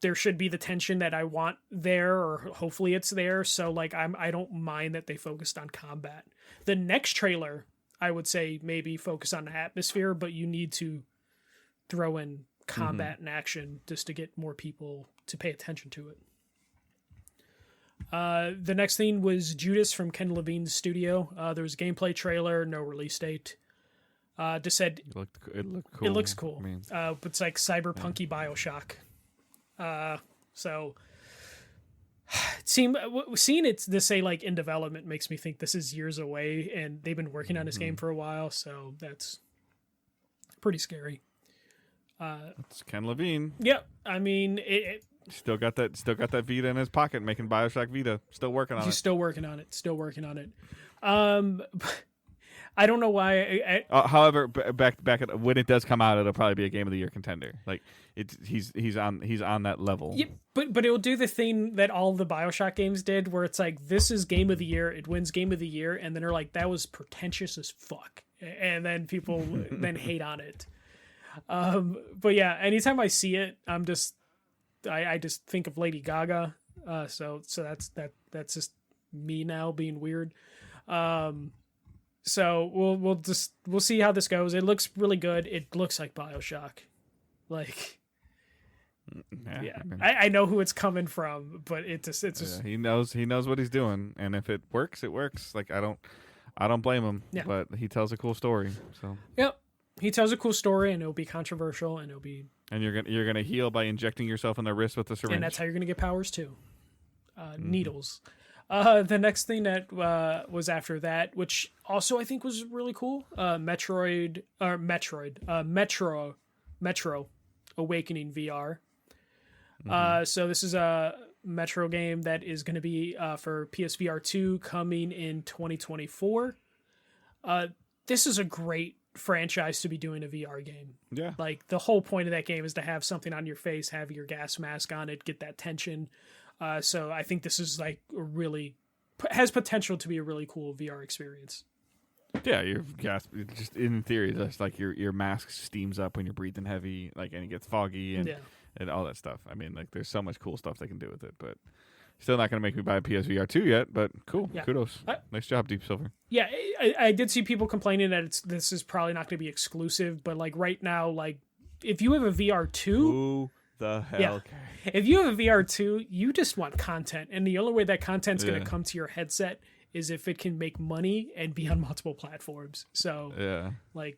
there should be the tension that I want there, or hopefully it's there. So like, I don't mind that they focused on combat. The next trailer, I would say maybe focus on the atmosphere, but you need to throw in combat and action just to get more people to pay attention to it. The next thing was Judas from Ken Levine's studio. There was a gameplay trailer, no release date. Just said it looked cool. It looks cool. I mean, it's like cyberpunky Bioshock. So seeing it to say like in development makes me think this is years away, and they've been working on this game for a while, so that's pretty scary. It's Ken Levine. Yeah, I mean, Still got that Vita in his pocket, making BioShock Vita. Still working on it. He's still working on it. Still working on it. I don't know why. However, back at, when it does come out, it'll probably be a Game of the Year contender. Like he's on that level. Yeah, but it'll do the thing that all the BioShock games did, where it's like, this is Game of the Year. It wins Game of the Year, and then they're like, that was pretentious as fuck, and then people then hate on it. But yeah, anytime I see it, I just think of Lady Gaga. So that's just me now being weird. So we'll see how this goes. It looks really good. It looks like BioShock. Like, yeah. I know who it's coming from, but it's just he knows what he's doing, and if it works, it works. Like I don't blame him. Yeah. But he tells a cool story. So yep. He tells a cool story, and it'll be controversial, and it'll be. And you're gonna heal by injecting yourself in the wrist with a syringe. And that's how you're gonna get powers too. Needles. The next thing that was after that, which also I think was really cool, Metro Awakening VR. So this is a Metro game that is going to be for PSVR 2 coming in 2024. This is a great franchise to be doing a VR game. Yeah. Like the whole point of that game is to have something on your face, have your gas mask on it, get that tension. So I think this is like has potential to be a really cool VR experience. Yeah, your gas, just in theory, that's like your mask steams up when you're breathing heavy, like, and it gets foggy and all that stuff. I mean, like, there's so much cool stuff they can do with it, but still not going to make me buy a PSVR 2 yet, but cool. Yeah. Kudos. Nice job, Deep Silver. Yeah, I did see people complaining that this is probably not going to be exclusive, but like right now, like if you have a VR 2, who the hell? Yeah. If you have a VR 2, you just want content, and the only way that content's going to come to your headset is if it can make money and be on multiple platforms. So, like,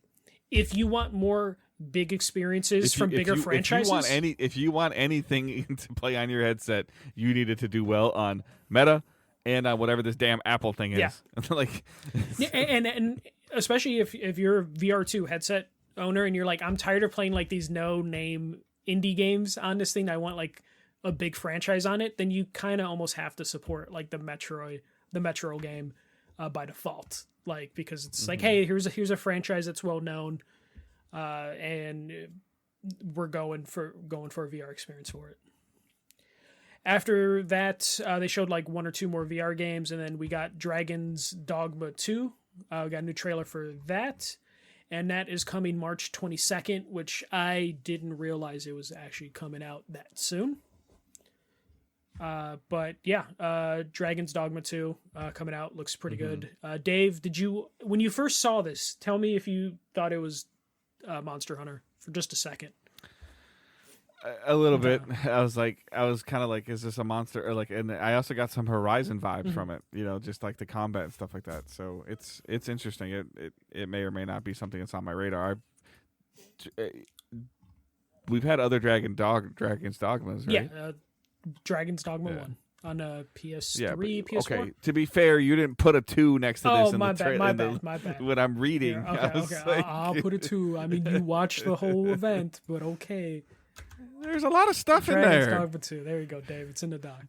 if you want more big experiences from bigger franchises, if you want anything to play on your headset, you need it to do well on Meta and on whatever this damn Apple thing is. Yeah. Like, and especially if you're a VR2 headset owner and you're like, I'm tired of playing like these no-name indie games on this thing, I want like a big franchise on it, then you kind of almost have to support like the Metro game by default, like, because it's like, hey, here's a franchise that's well known, and we're going for a VR experience for it. After that, they showed like one or two more VR games, and then we got Dragon's Dogma 2. We got a new trailer for that. And that is coming March 22nd, which I didn't realize it was actually coming out that soon. But yeah, Dragon's Dogma 2 coming out, looks pretty good. Dave, when you first saw this, tell me if you thought it was Monster Hunter for just a second. A little bit. I was kind of like, is this a monster? Or like, and I also got some Horizon vibes from it, just like the combat and stuff like that. So it's interesting. It may or may not be something that's on my radar. We've had other Dragon's Dogmas, right? Yeah, Dragon's Dogma 1 on PS3, PS4. Okay, to be fair, you didn't put a 2 next to this. My bad. What I'm reading. Yeah, okay. Like, I'll put a 2. I mean, you watched the whole event, but okay. There's a lot of stuff in Dragon's there. Dogma 2. There you go, Dave. It's in the doc.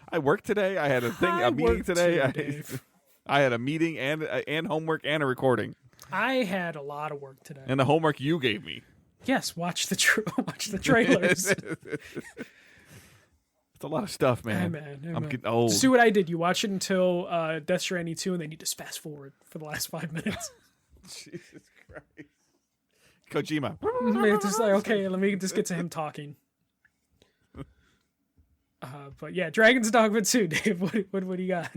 I worked today. I had a meeting today. I had a meeting and homework and a recording. I had a lot of work today. And the homework you gave me. Yes, watch the trailers. It's a lot of stuff, man. I'm getting old. See what I did. You watch it until Death Stranding 2, and then you just fast forward for the last 5 minutes. Jesus Christ. Kojima. It's just like, okay, let me just get to him talking. But yeah, Dragon's Dogma 2, Dave. What do you got?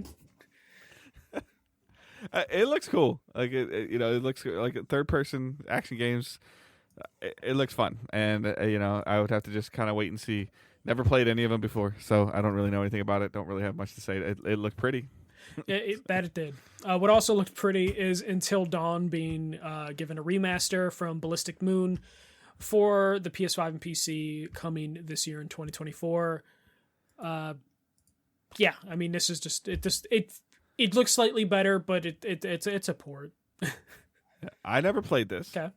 It looks cool. Like it looks like third-person action games. It looks fun, and I would have to just kind of wait and see. Never played any of them before, so I don't really know anything about it. Don't really have much to say. It looked pretty. It did. What also looked pretty is Until Dawn being given a remaster from Ballistic Moon for the PS5 and PC coming this year in 2024. yeah, I mean, this is just it looks slightly better, but it's a port. I never played this. Okay.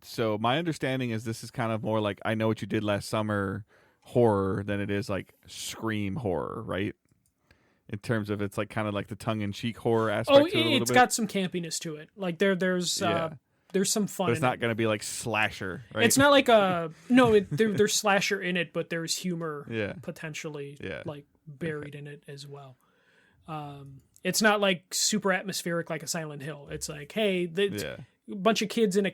So my understanding is this is kind of more like I Know What You Did Last Summer horror than it is like Scream horror, right? In terms of it's like kind of like the tongue-in-cheek horror aspect to it a little it's bit. got some campiness to it. Like there's some fun. But it's in not it. going to be like slasher, right? It's not like there's slasher in it, but there's humor potentially like buried in it as well. It's not like super atmospheric like a Silent Hill. It's like, hey, a bunch of kids in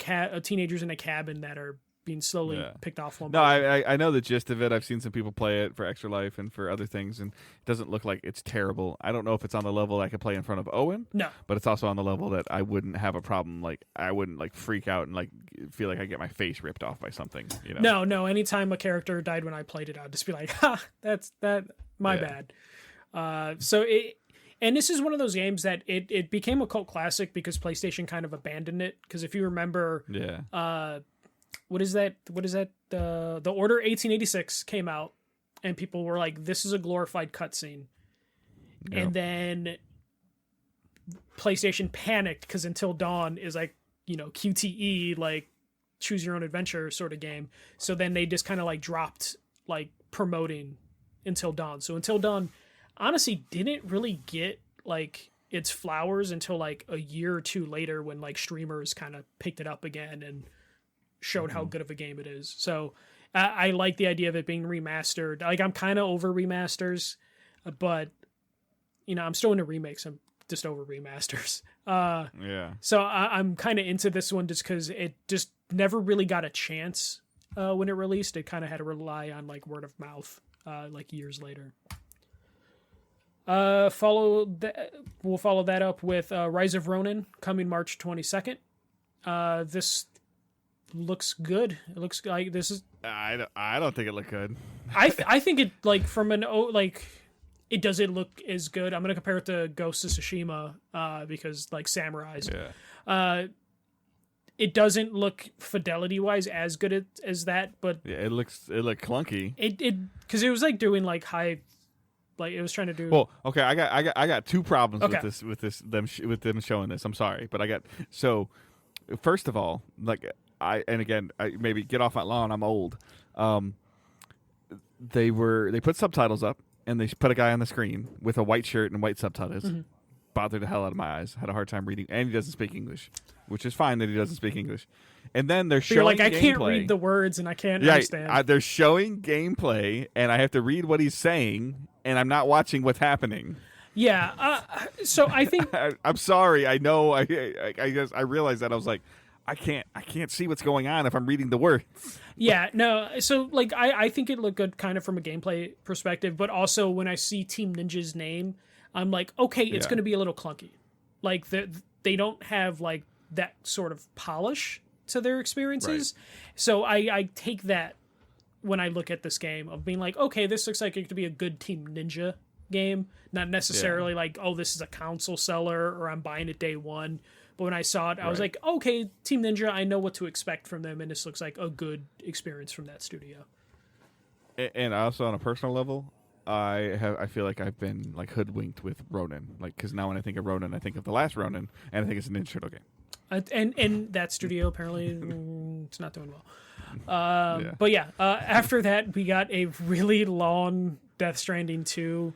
teenagers in a cabin that are being slowly picked off one by one. I know the gist of it. I've seen some people play it for Extra Life and for other things, and it doesn't look like it's terrible. I don't know if it's on the level I could play in front of Owen. No. But it's also on the level that I wouldn't have a problem. Like, I wouldn't like freak out and like feel like I get my face ripped off by something. You know? No. Anytime a character died when I played it, I'd just be like, ha, that's my bad. And this is one of those games that it became a cult classic because PlayStation kind of abandoned it. Because if you remember, what is that? The Order 1886 came out, and people were like, "This is a glorified cutscene," and then PlayStation panicked because Until Dawn is like QTE, like choose your own adventure sort of game. So then they just kind of like dropped like promoting Until Dawn. So Until Dawn honestly didn't really get like its flowers until like a year or two later when like streamers kind of picked it up again and showed how good of a game it is. So I like the idea of it being remastered. Like I'm kind of over remasters, but I'm still into remakes. I'm just over remasters. So I'm kind of into this one just because it just never really got a chance when it released. It kind of had to rely on like word of mouth like years later. We'll follow that up with Rise of Ronin coming March 22nd. This looks good. It looks like this is. I don't think it looked good. I think it like from it doesn't look as good. I'm gonna compare it to Ghost of Tsushima because like samurais. Yeah. It doesn't look fidelity wise as good as that, but it looked clunky. It because it was like doing like high. Like it was trying to do. Well, okay, I got two problems with them showing this. I'm sorry, but so first of all, like I maybe get off my lawn. I'm old. They put subtitles up and they put a guy on the screen with a white shirt and white subtitles. Mm-hmm. Bothered the hell out of my eyes. Had a hard time reading, and he doesn't speak English, which is fine that he doesn't speak English. And then they're showing like, I gameplay. can't read the words and I can't understand. They're showing gameplay, and I have to read what he's saying, and I'm not watching what's happening. Yeah. So I think I'm sorry. I know. I guess I realized that I was like, I can't see what's going on if I'm reading the words. Yeah. No. So like, I think it looked good, kind of from a gameplay perspective, but also when I see Team Ninja's name, I'm like, okay, it's going to be a little clunky. Like they don't have like that sort of polish to their experiences. Right. So I take that when I look at this game of being like, okay, this looks like it could be a good Team Ninja game. Not necessarily like, oh, this is a console seller or I'm buying it day one. But when I saw it, I was like, okay, Team Ninja, I know what to expect from them. And this looks like a good experience from that studio. And also on a personal level, I feel like I've been like hoodwinked with Ronin, like because now when I think of Ronin, I think of the last Ronin, and I think it's an Ninja Turtle game. And that studio apparently it's not doing well. But yeah, after that we got a really long Death Stranding 2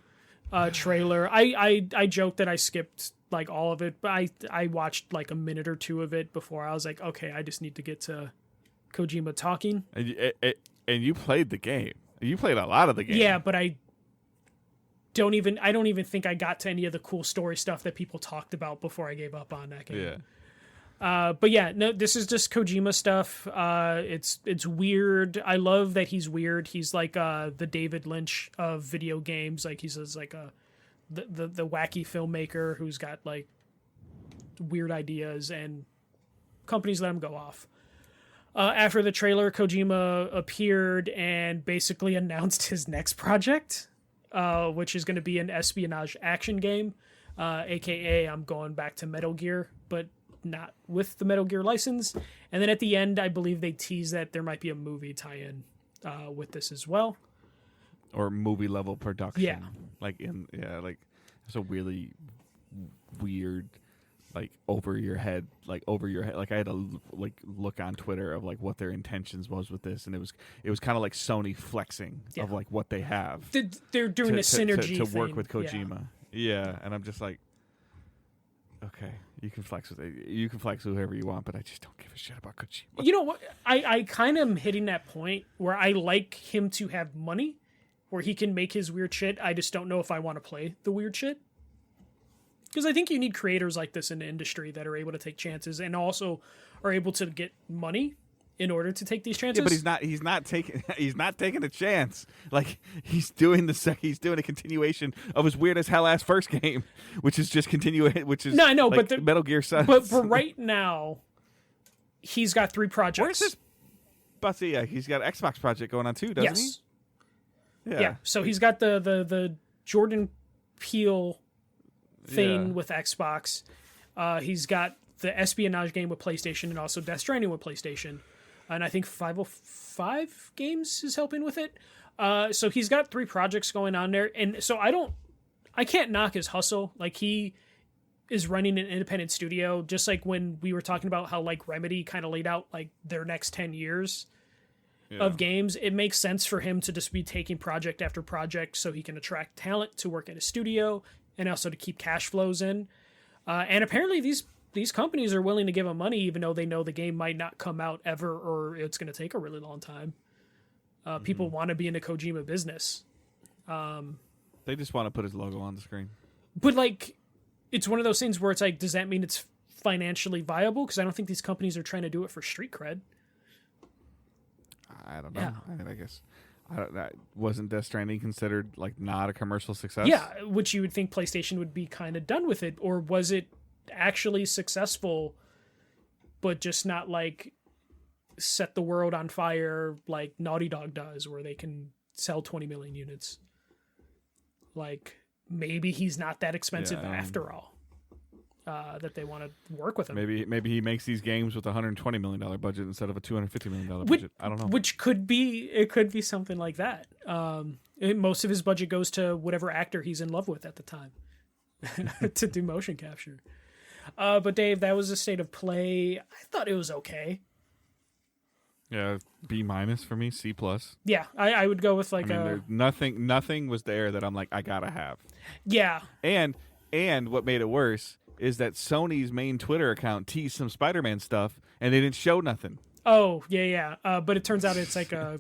trailer. I joked that I skipped like all of it, but I watched like a minute or two of it before I was like, okay, I just need to get to Kojima talking. And you played the game. You played a lot of the game. Yeah, but I don't even think I got to any of the cool story stuff that people talked about before I gave up on that game. Yeah. But yeah, no, this is just Kojima stuff. It's weird. I love that he's weird. He's like the David Lynch of video games. Like he's like the wacky filmmaker who's got like weird ideas and companies let him go off. After the trailer, Kojima appeared and basically announced his next project. Which is going to be an espionage action game, aka I'm going back to Metal Gear, but not with the Metal Gear license. And then at the end, I believe they tease that there might be a movie tie-in with this as well. or movie level production. Yeah. Like it's a really weird, like over your head. Like I had to look on Twitter of like what their intentions was with this, and it was kind of like Sony flexing of like what they have. They're doing a synergy to thing. work with Kojima. Yeah, and I'm just like, okay, you can flex with whoever you want, but I just don't give a shit about Kojima. You know what? I kind of am hitting that point where I like him to have money, where he can make his weird shit. I just don't know if I want to play the weird shit. Because I think you need creators like this in the industry that are able to take chances and also are able to get money in order to take these chances. Yeah, but he's not taking a chance. Like he's doing a continuation of his weird as hell ass first game, which is just no, I know, like but Metal Gear Solid. But for right now, he's got 3 projects. Where's this? But yeah, he's got an Xbox project going on too, doesn't he? Yeah. So he's got the Jordan Peele thing with Xbox. He's got the espionage game with PlayStation and also Death Stranding with PlayStation. And I think 505 Games is helping with it. So he's got 3 projects going on there. And so I can't knock his hustle. Like he is running an independent studio, just like when we were talking about how like Remedy kind of laid out like their next 10 years of games. It makes sense for him to just be taking project after project so he can attract talent to work at a studio and also to keep cash flows in. And apparently these companies are willing to give him money even though they know the game might not come out ever or it's going to take a really long time. People want to be in the Kojima business. They just want to put his logo on the screen. But like, it's one of those things where it's like, does that mean it's financially viable? Because I don't think these companies are trying to do it for street cred. I don't know. Yeah. I mean, I guess wasn't Death Stranding considered like not a commercial success? Yeah, which you would think PlayStation would be kind of done with it, or was it actually successful, but just not like set the world on fire like Naughty Dog does, where they can sell 20 million units? Like maybe he's not that expensive after all. That they want to work with him. Maybe he makes these games with a $120 million budget instead of a $250 million budget. I don't know. Which could be something like that. Most of his budget goes to whatever actor he's in love with at the time to do motion capture. But Dave, that was a state of play. I thought it was okay. Yeah, B- for me, C+. Yeah, I would go with like nothing was there that I'm like I gotta have. Yeah, and what made it worse is that Sony's main Twitter account teased some Spider-Man stuff, and they didn't show nothing. Oh, yeah. But it turns out it's like a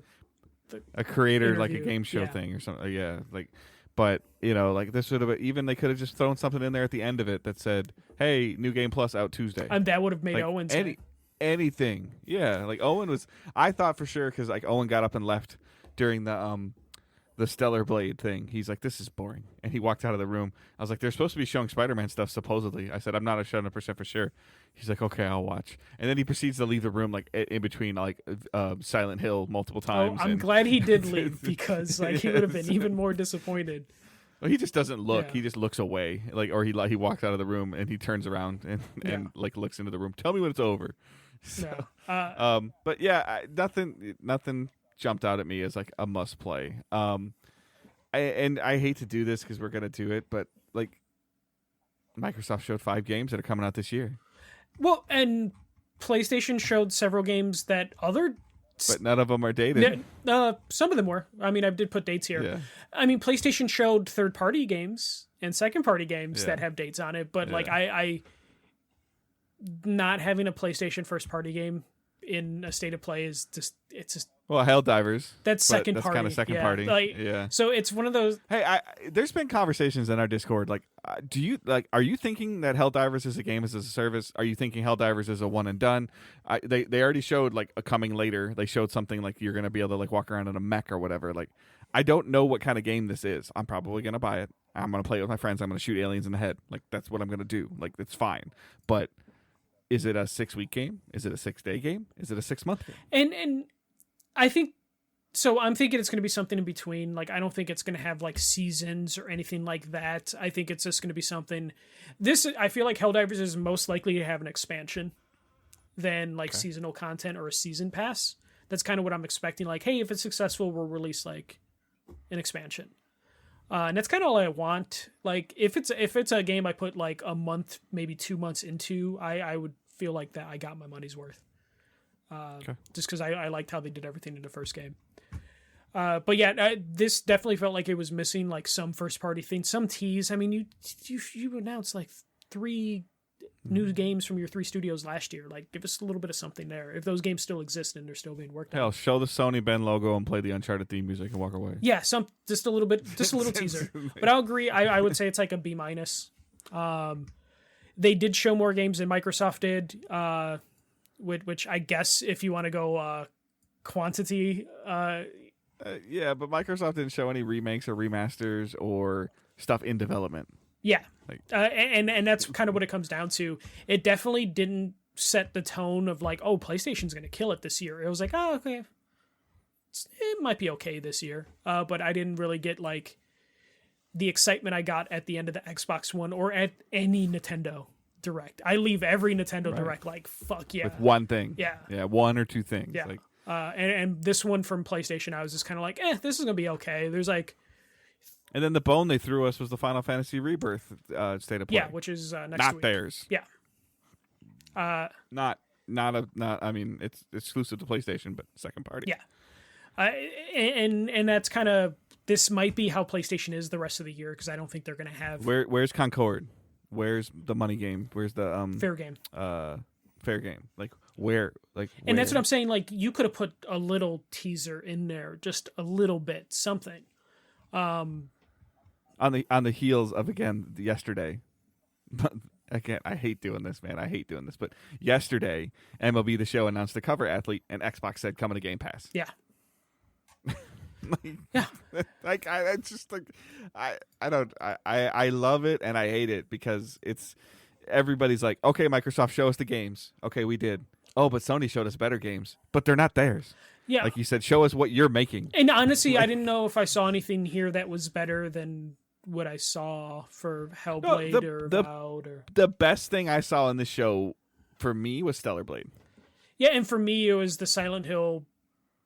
creator, interview. like a game show thing or something. Yeah, like, but like this would have even they could have just thrown something in there at the end of it that said, "Hey, New Game Plus out Tuesday," and that would have made like Owen anything. Yeah, like Owen was. I thought for sure because like Owen got up and left during the Stellar Blade thing. He's like, this is boring. And he walked out of the room. I was like, they're supposed to be showing Spider-Man stuff, supposedly. I said, I'm not 100% for sure. He's like, okay, I'll watch. And then he proceeds to leave the room, like, in between, like, Silent Hill multiple times. I'm glad he did leave, because, like, he would have been even more disappointed. Well, he just doesn't look. Yeah. He just looks away. Like, or he walks out of the room, and he turns around and like, looks into the room. Tell me when it's over. So, but, yeah, nothing jumped out at me as, like, a must-play. I hate to do this because we're gonna do it, but like Microsoft showed 5 games that are coming out this year. Well, and PlayStation showed several games that but none of them are dated. Some of them were. I mean, I did put dates here. Yeah. I mean, PlayStation showed third-party games and second-party games that have dates on it, but like I not having a PlayStation first-party game in a state of play is just well, Helldivers. That's second party. That's kind of second party. Like, yeah. So it's one of those. Hey, there's been conversations in our Discord. Like, are you thinking that Helldivers is a game as a service? Are you thinking Helldivers is a one and done? They already showed like a coming later. They showed something like you're gonna be able to like walk around in a mech or whatever. Like, I don't know what kind of game this is. I'm probably gonna buy it. I'm gonna play it with my friends. I'm gonna shoot aliens in the head. Like, that's what I'm gonna do. Like, it's fine. But is it a 6-week game? Is it a 6-day game? Is it a 6-month game? And I think. So I'm thinking it's going to be something in between. Like, I don't think it's going to have like seasons or anything like that. I think it's just going to be something. I feel like Helldivers is most likely to have an expansion than like seasonal content or a season pass. That's kind of what I'm expecting. Like, hey, if it's successful, we'll release like an expansion. And that's kind of all I want. Like if it's a game I put like a month, maybe 2 months into, I would feel like that I got my money's worth. Just because I liked how they did everything in the first game. But yeah, this definitely felt like it was missing like some first party things, some tease. I mean, you announced like 3 new games from your 3 studios last year. Like, give us a little bit of something there. If those games still exist and they're still being worked on. Hell, show the Sony Ben logo and play the Uncharted theme music and walk away. Yeah, just a little bit, just a little teaser. But I'll agree. I would say it's like a B-. They did show more games than Microsoft did, which I guess if you want to go quantity. Yeah, but Microsoft didn't show any remakes or remasters or stuff in development. Yeah, and that's kind of what it comes down to. It definitely didn't set the tone of like, oh, PlayStation's going to kill it this year. It was like, oh, okay, it might be okay this year. But I didn't really get like the excitement I got at the end of the Xbox One or at any Nintendo Direct. I leave every Nintendo Direct like, fuck yeah. With one thing. Yeah. Yeah, 1 or 2 things. Yeah. Like, and this one from PlayStation, I was just kind of like, this is going to be okay. There's like... And then the bone they threw us was the Final Fantasy Rebirth state of play. Yeah, which is next not week. theirs. Yeah. Not. I mean, it's exclusive to PlayStation, but second party. Yeah. And that's kind of, this might be how PlayStation is the rest of the year, because I don't think they're going to have. Where's Concord? Where's the money game? Where's the fair game? Fair game. Like where? Like. And that's what I'm saying. Like you could have put a little teaser in there, just a little bit, something. On the heels of yesterday. Again, I hate doing this, man. I hate doing this. But yesterday, MLB The Show announced the cover athlete, and Xbox said coming to Game Pass. Yeah. Yeah. Like I just like I love it and I hate it because it's everybody's like, okay, Microsoft, show us the games. Okay, we did. Oh, but Sony showed us better games, but they're not theirs. Yeah. Like you said, show us what you're making. And honestly, I didn't know if I saw anything here that was better than what I saw for Hellblade or Avowed. Or... The best thing I saw in the show for me was Stellar Blade. Yeah, and for me, it was the Silent Hill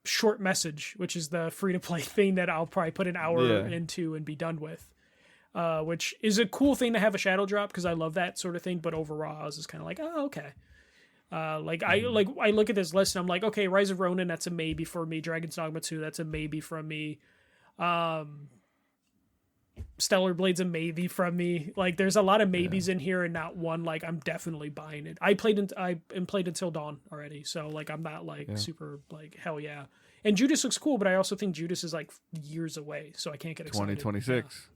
short message, which is the free-to-play thing that I'll probably put an hour into and be done with. Which is a cool thing to have a shadow drop because I love that sort of thing. But overall, I was just kind of like, oh, okay. I look at this list and I'm like, okay, Rise of Ronin, that's a maybe for me. Dragon's Dogma 2, that's a maybe from me. Stellar Blade's a maybe from me. Like, there's a lot of maybes in here and not one like I'm definitely buying it. I played Until Dawn already, so like I'm not like super like hell yeah. And Judas looks cool, but I also think Judas is like years away, so I can't get excited. 2026,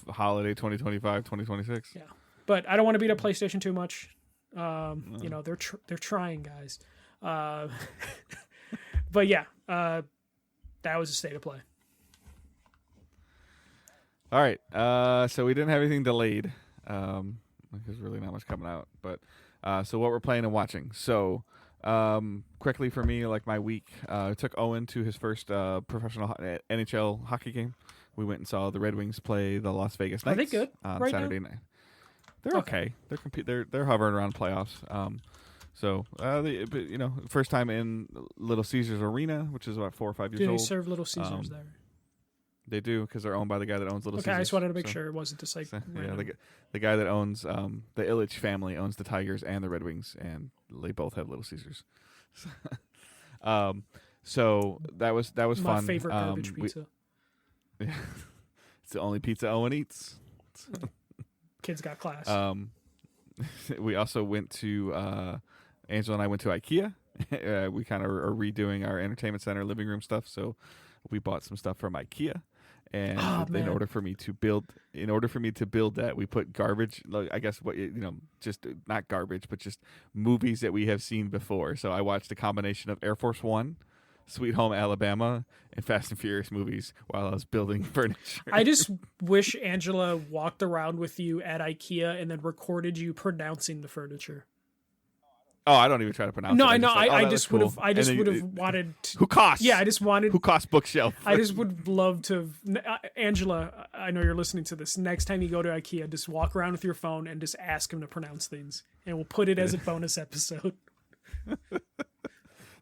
holiday 2025, 2026. Yeah, but I don't want to beat up PlayStation too much. You know, they're trying, guys. But yeah, that was a state of play. All right. So we didn't have anything delayed. There's really not much coming out. But so what we're playing and watching. So quickly for me, like my week, I took Owen to his first professional NHL hockey game. We went and saw the Red Wings play the Las Vegas Knights. Are they good on right Saturday now? night? They're okay. They're hovering around playoffs. So first time in Little Caesars Arena, which is about 4 or 5 years old. Do they serve Little Caesars there? They do, because they're owned by the guy that owns Little Caesars. Okay, I just wanted to make sure it wasn't just like the guy that owns the Illich family owns the Tigers and the Red Wings, and they both have Little Caesars. So that was my fun. My favorite garbage pizza. It's the only pizza Owen eats. Kids got class. We also went to Angela and I went to IKEA. We kind of are redoing our entertainment center living room stuff, so we bought some stuff from IKEA. And in order for me to build that, we put garbage. I guess just not garbage, but just movies that we have seen before. So I watched a combination of Air Force One, Sweet Home Alabama, and Fast and Furious movies while I was building furniture. I just wish Angela walked around with you at IKEA and then recorded you pronouncing the furniture. Oh, I don't even try to pronounce it. No, I know. I just just would have. I just would have wanted. Who costs? Yeah, I just wanted. Who costs bookshelf? I just would love to. Angela, I know you're listening to this. Next time you go to IKEA, just walk around with your phone and just ask him to pronounce things, and we'll put it as a bonus episode.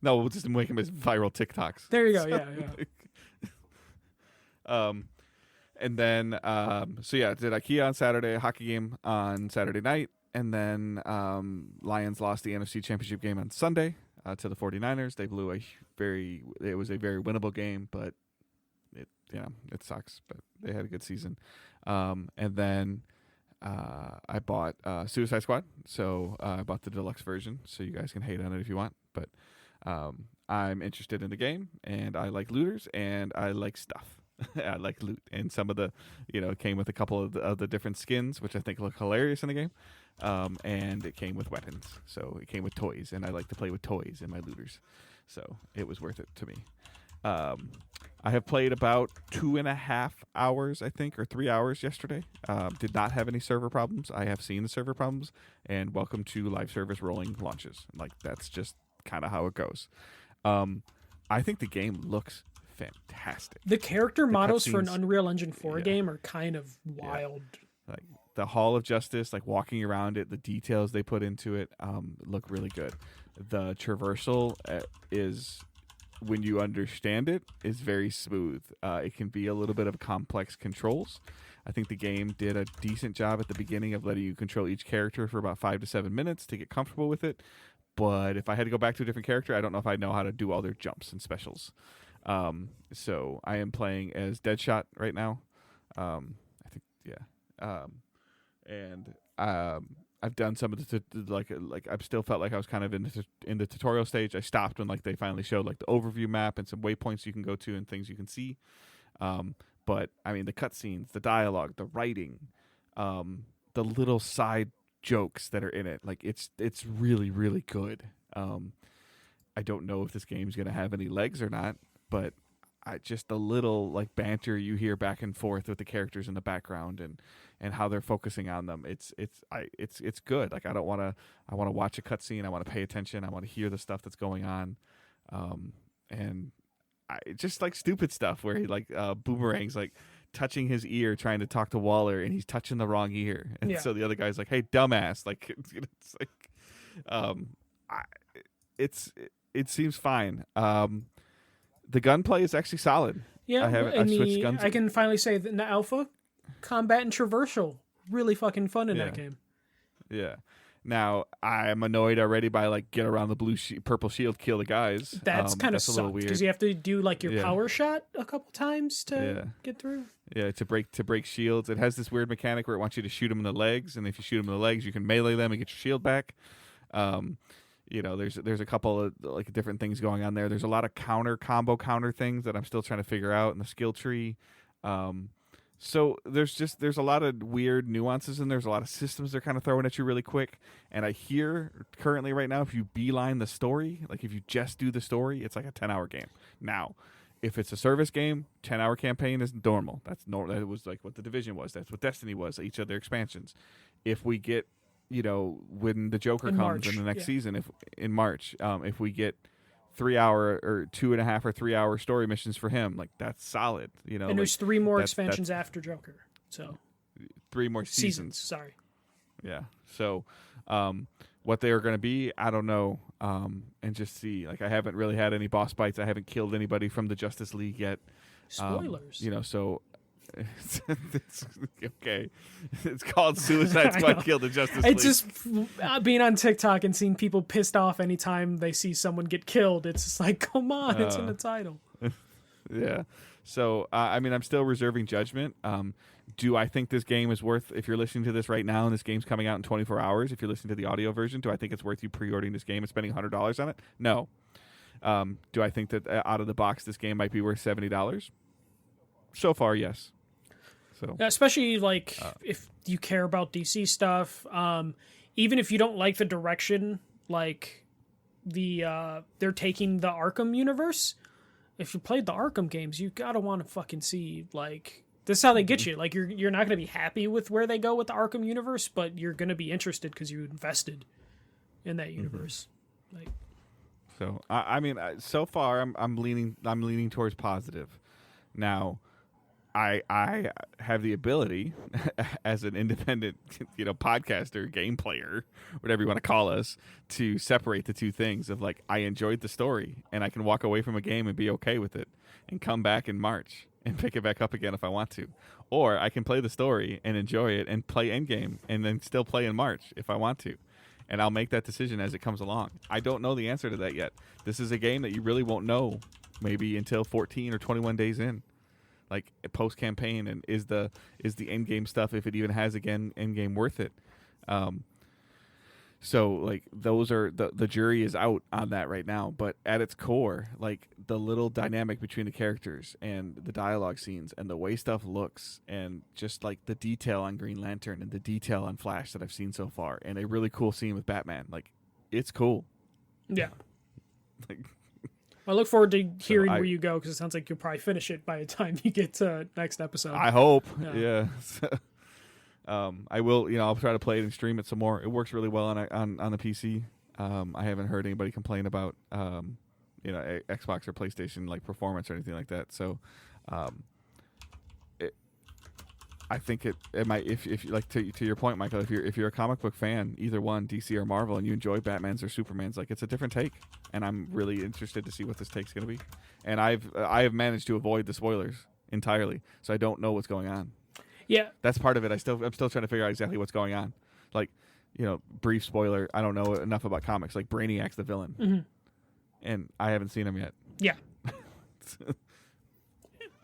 No, we'll just make him as viral TikToks. There you go. Yeah. Um, and then so yeah, did IKEA on Saturday, a hockey game on Saturday night, and then Lions lost the NFC Championship game on Sunday to the 49ers. They blew it was a very winnable game, but it sucks. But they had a good season. And then I bought Suicide Squad, so I bought the deluxe version, so you guys can hate on it if you want. But I'm interested in the game, and I like looters, and I like stuff. I like loot, and some of the, it came with a couple of the different skins, which I think look hilarious in the game. And it came with weapons, so it came with toys, and I like to play with toys in my looters, so it was worth it to me. I have played about 2.5 hours, I think, or 3 hours yesterday. Did not have any server problems. I have seen the server problems, and welcome to live service rolling launches. Like, that's just kind of how it goes. I think the game looks fantastic. The character models for an Unreal Engine 4 game are kind of wild. Like the Hall of Justice, like walking around it, the details they put into it look really good. The traversal is, when you understand it, is very smooth. It can be a little bit of complex controls. I think the game did a decent job at the beginning of letting you control each character for about 5 to 7 minutes to get comfortable with it. But if I had to go back to a different character, I don't know if I know how to do all their jumps and specials. So I am playing as Deadshot right now. I think, yeah. And I've done some of the like I've still felt like I was kind of in the tutorial stage. I stopped when they finally showed the overview map and some waypoints you can go to and things you can see. But I mean, the cutscenes, the dialogue, the writing, the little side jokes that are in it, it's really, really good. I don't know if this game's gonna have any legs or not, but just the little banter you hear back and forth with the characters in the background and how they're focusing on them. It's good. I want to watch a cutscene. I want to pay attention. I want to hear the stuff that's going on. And I just stupid stuff where he Boomerang's touching his ear trying to talk to Waller, and he's touching the wrong ear. And so the other guy's like, "Hey, dumbass." It seems fine. The gunplay is actually solid. Yeah, I've switched guns. I can finally say that in the alpha, combat and traversal, really fucking fun in that game. Yeah. Now I'm annoyed already by get around the purple shield, kill the guys. That's kind of sucked because you have to do your power shot a couple times to get through. Yeah, to break shields. It has this weird mechanic where it wants you to shoot them in the legs, and if you shoot them in the legs, you can melee them and get your shield back. There's a couple of different things going on there. There's a lot of combo counter things that I'm still trying to figure out in the skill tree. So there's a lot of weird nuances, and there's a lot of systems they're kind of throwing at you really quick. And I hear currently right now, if you beeline the story, if you just do the story, it's like a 10-hour game. Now, if it's a service game, 10-hour campaign is normal. That's normal. That was what the Division was. That's what Destiny was. Each of their expansions. If we get when the Joker comes March, in the next season, in March, if we get 3-hour or 2.5 or 3-hour story missions for him, that's solid. And there's 3 more expansions after Joker, so 3 more seasons. Sorry. Yeah. So, what they are going to be, I don't know. And just see. I haven't really had any boss fights. I haven't killed anybody from the Justice League yet. Spoilers. So. It's okay. It's called Suicide Squad Kill the Justice League. It's just being on TikTok and seeing people pissed off anytime they see someone get killed. It's just come on, it's in the title. Yeah. So, I'm still reserving judgment. Do I think this game is worth, if you're listening to this right now and this game's coming out in 24 hours, if you're listening to the audio version, do I think it's worth you pre-ordering this game and spending $100 on it? No. Do I think that out of the box this game might be worth $70? So far, yes. So especially if you care about DC stuff, even if you don't like the direction they're taking the Arkham universe. If you played the Arkham games, you gotta want to fucking see this is how they get you. You're not gonna be happy with where they go with the Arkham universe, but you're gonna be interested because you invested in that universe. So so far I'm leaning towards positive. Now, I have the ability as an independent, podcaster, game player, whatever you want to call us, to separate the two things of I enjoyed the story and I can walk away from a game and be okay with it and come back in March and pick it back up again if I want to. Or I can play the story and enjoy it and play Endgame and then still play in March if I want to. And I'll make that decision as it comes along. I don't know the answer to that yet. This is a game that you really won't know maybe until 14 or 21 days in. Like post-campaign, and is the Endgame stuff, if it even has again Endgame, worth it? So like those are the jury is out on that right now, but at its core, like the little dynamic between the characters and the dialogue scenes and the way stuff looks and just like the detail on Green Lantern and the detail on Flash that I've seen so far, and a really cool scene with Batman, like it's cool. Yeah. Like, I look forward to hearing where you go, because it sounds like you'll probably finish it by the time you get to next episode. I hope. Yeah. I will, I'll try to play it and stream it some more. It works really well on the PC. I haven't heard anybody complain about, Xbox or PlayStation like performance or anything like that. So, I think it might, if like to your point, Michael, if you're a comic book fan, either one, DC or Marvel, and you enjoy Batman's or Superman's, like it's a different take, and I'm really interested to see what this take's going to be. And I have managed to avoid the spoilers entirely, so I don't know what's going on. Yeah, that's part of it. I'm still trying to figure out exactly what's going on. Like, brief spoiler, I don't know enough about comics. Like Brainiac's the villain, and I haven't seen him yet. Yeah.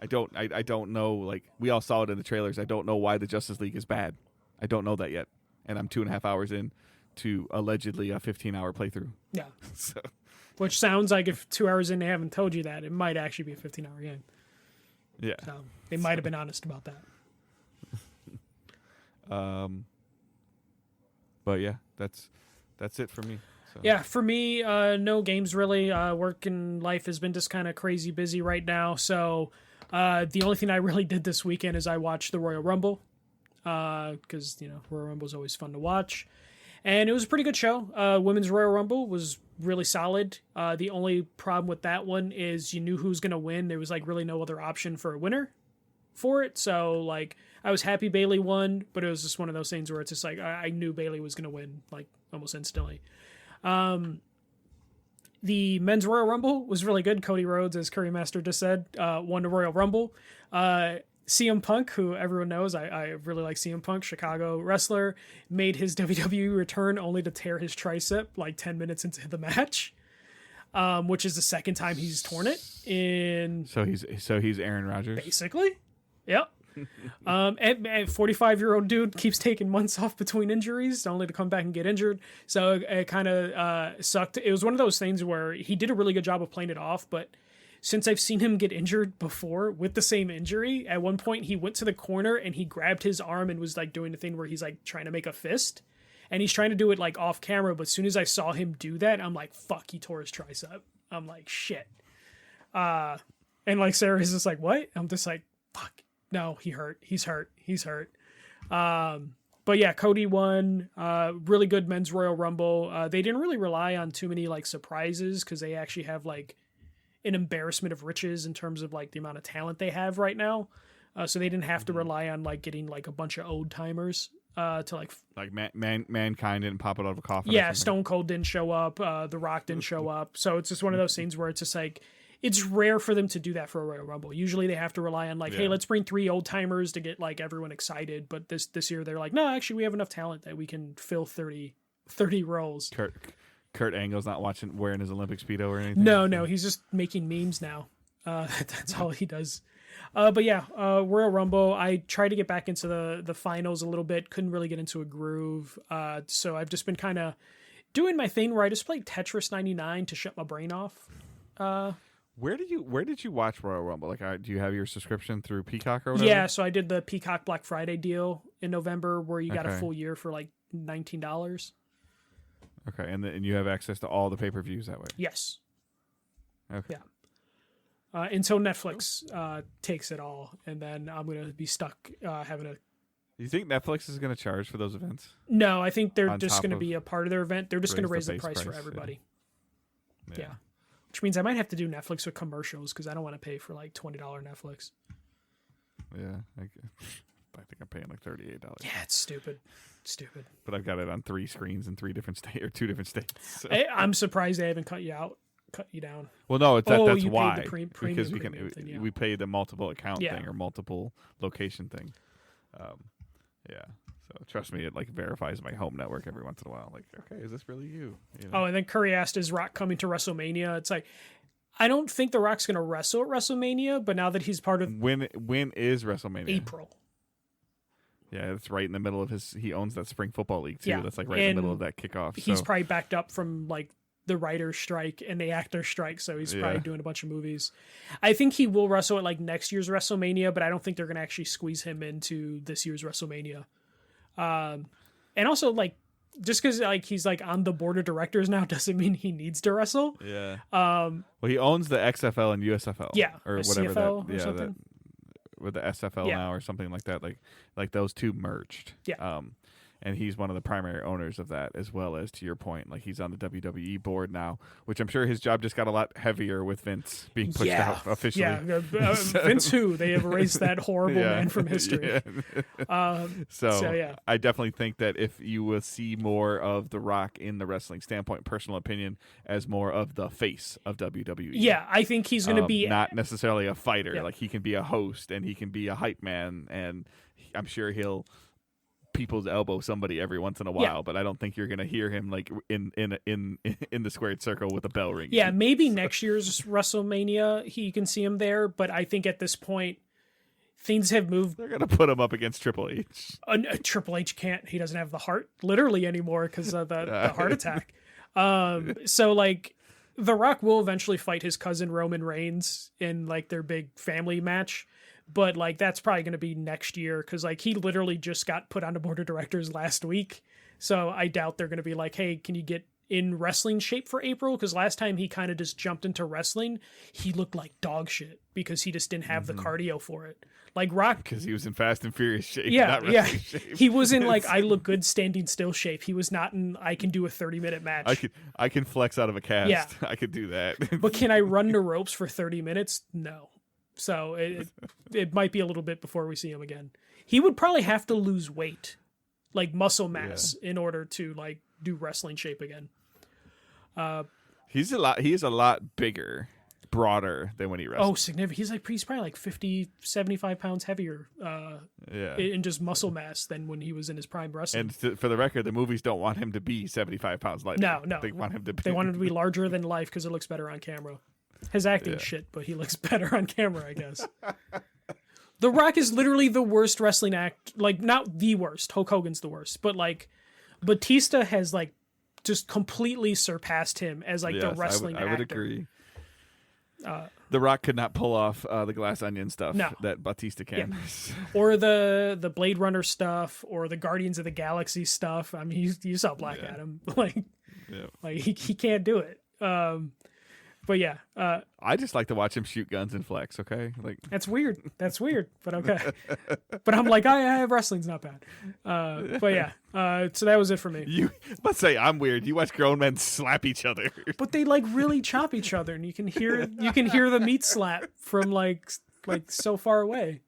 I don't know. Like, we all saw it in the trailers. I don't know why the Justice League is bad. I don't know that yet, and I'm 2.5 hours in to allegedly a 15-hour playthrough. Yeah. So, which sounds like if 2 hours in they haven't told you that, it might actually be a 15-hour game. Yeah. So they might have been honest about that. But yeah, that's it for me. So. Yeah, for me, no games really. Work and life has been just kind of crazy busy right now. So the only thing I really did this weekend is I watched the Royal Rumble, because Royal Rumble is always fun to watch, and it was a pretty good show. Women's Royal Rumble was really solid. The only problem with that one is you knew who was gonna win. There was like really no other option for a winner for it. So like I was happy Bayley won, but it was just one of those things where it's just like I knew Bayley was going to win like almost instantly. The men's Royal Rumble was really good. Cody Rhodes, as Curry Master just said, won the Royal Rumble. CM Punk, who everyone knows, I really like CM Punk, Chicago wrestler, made his WWE return only to tear his tricep like 10 minutes into the match. Which is the second time he's torn it in. So he's Aaron Rodgers, basically. Yep. And 45-year-old dude keeps taking months off between injuries only to come back and get injured. So it kind of sucked. It was one of those things where he did a really good job of playing it off, but since I've seen him get injured before with the same injury, at one point he went to the corner and he grabbed his arm and was like doing the thing where he's like trying to make a fist. And he's trying to do it like off camera, but as soon as I saw him do that, I'm like, fuck, he tore his tricep. I'm like, shit. And like Sarah is just like, what? I'm just like, fuck. No, he hurt. He's hurt. But yeah, Cody won. Really good men's Royal Rumble. They didn't really rely on too many like surprises because they actually have like an embarrassment of riches in terms of like the amount of talent they have right now. So they didn't have to rely on like getting like a bunch of old timers to like Mankind didn't pop it out of a coffin. Yeah, Stone Cold didn't show up. The Rock didn't show up. So it's just one of those things where it's just like, it's rare for them to do that for a Royal Rumble. Usually they have to rely on like, hey, let's bring 3 old timers to get like everyone excited. But this year they're like, no, actually we have enough talent that we can fill 30 roles. Kurt Angle's not wearing his Olympic Speedo or anything. No, he's just making memes now. That's all he does. But yeah, Royal Rumble, I tried to get back into the finals a little bit. Couldn't really get into a groove. So I've just been kind of doing my thing where I just played Tetris 99 to shut my brain off. Where did you watch Royal Rumble? Like, do you have your subscription through Peacock or whatever? Yeah, so I did the Peacock Black Friday deal in November where you got a full year for like $19. Okay, and you have access to all the pay-per-views that way? Yes. Okay. Yeah. Until Netflix takes it all, and then I'm going to be stuck having a... You think Netflix is going to charge for those events? No, I think they're just going to be a part of their event. They're just going to raise the price for everybody. Yeah. Which means I might have to do Netflix with commercials because I don't want to pay for like $20 Netflix. Yeah. I think I'm paying like $38. Yeah, it's stupid. But I've got it on 3 screens in 2 different states. So. I'm surprised they haven't cut you out cut you down. Well, no, it's Oh, that's you paid why the premium because we can thing, yeah. we pay the multiple account Yeah. thing or multiple location thing. Yeah. So trust me, it like verifies my home network every once in a while. Like, okay, is this really you? You know? Oh, and then Curry asked, "Is Rock coming to WrestleMania?" It's like, I don't think The Rock's going to wrestle at WrestleMania, but now that he's part of When is WrestleMania? April. Yeah, it's right in the middle of his. He owns that spring football league too. Yeah. That's like right in And the middle of that kickoff. He's so. probably backed up from like the writer's strike and the actor's strike, so he's probably Yeah. doing a bunch of movies. I think he will wrestle at like next year's WrestleMania, but I don't think they're going to actually squeeze him into this year's WrestleMania. And also like just because like he's like on the board of directors now doesn't mean he needs to wrestle. Yeah. Well, he owns the XFL and USFL. Yeah, Or or whatever CFL that. or Yeah. something. That, with the SFL Yeah. now or something like that. Like those two merged. Yeah. And he's one of the primary owners of that, as well as, to your point, like he's on the WWE board now, which I'm sure his job just got a lot heavier with Vince being pushed out officially. Yeah, Vince who? They have erased that horrible man from history. Yeah. So yeah. I definitely think that if you will see more of The Rock in the wrestling standpoint, personal opinion, as more of the face of WWE. Yeah, I think he's going to be not necessarily a fighter. Yeah. Like he can be a host and he can be a hype man, and I'm sure he'll people's elbow somebody every once in a while, Yeah. but I don't think you're gonna hear him like in the squared circle with a bell ringing. Yeah, maybe next year's WrestleMania you can see him there, but I think at this point things have moved. They're gonna put him up against Triple H. Triple H can't. He doesn't have the heart literally anymore because of the heart attack. So like The Rock will eventually fight his cousin Roman Reigns in like their big family match. But like that's probably going to be next year because like he literally just got put on the board of directors last week. So I doubt they're going to be like, hey, can you get in wrestling shape for April? Because last time he kind of just jumped into wrestling, he looked like dog shit because he just didn't have the cardio for it. Like Rock, Because he was in Fast and Furious shape. yeah, not yeah, wrestling shape. he was in like I look good standing still shape. He was not in I can do a 30-minute match. I can flex out of a cast. Yeah. I could do that. But can I run the ropes for 30 minutes? No. So it might be a little bit before we see him again. He would probably have to lose weight, like muscle mass, in order to like do wrestling shape again. He is a lot bigger, broader than when he wrestled. Oh, significant. He's probably like 50, 75 pounds heavier Yeah. in just muscle mass than when he was in his prime wrestling. And for the record, the movies don't want him to be 75 pounds lighter. No. They want him to be. They want him to be larger than life because it looks better on camera. His acting shit, but he looks better on camera, I guess. The Rock is literally the worst wrestling act. Like, not the worst. Hulk Hogan's the worst. But, like, Batista has, like, just completely surpassed him as, like, the wrestling actor. I would agree. The Rock could not pull off the glass onion stuff that Batista can. Yeah. Or the Blade Runner stuff, or the Guardians of the Galaxy stuff. I mean, you saw Black Adam. Like he can't do it. But yeah, I just like to watch him shoot guns and flex. Okay, like that's weird. But okay. But I'm like, wrestling's not bad. But yeah, so that was it for me. Let's say I'm weird. You watch grown men slap each other, but they like really chop each other, and you can hear the meat slap from like so far away.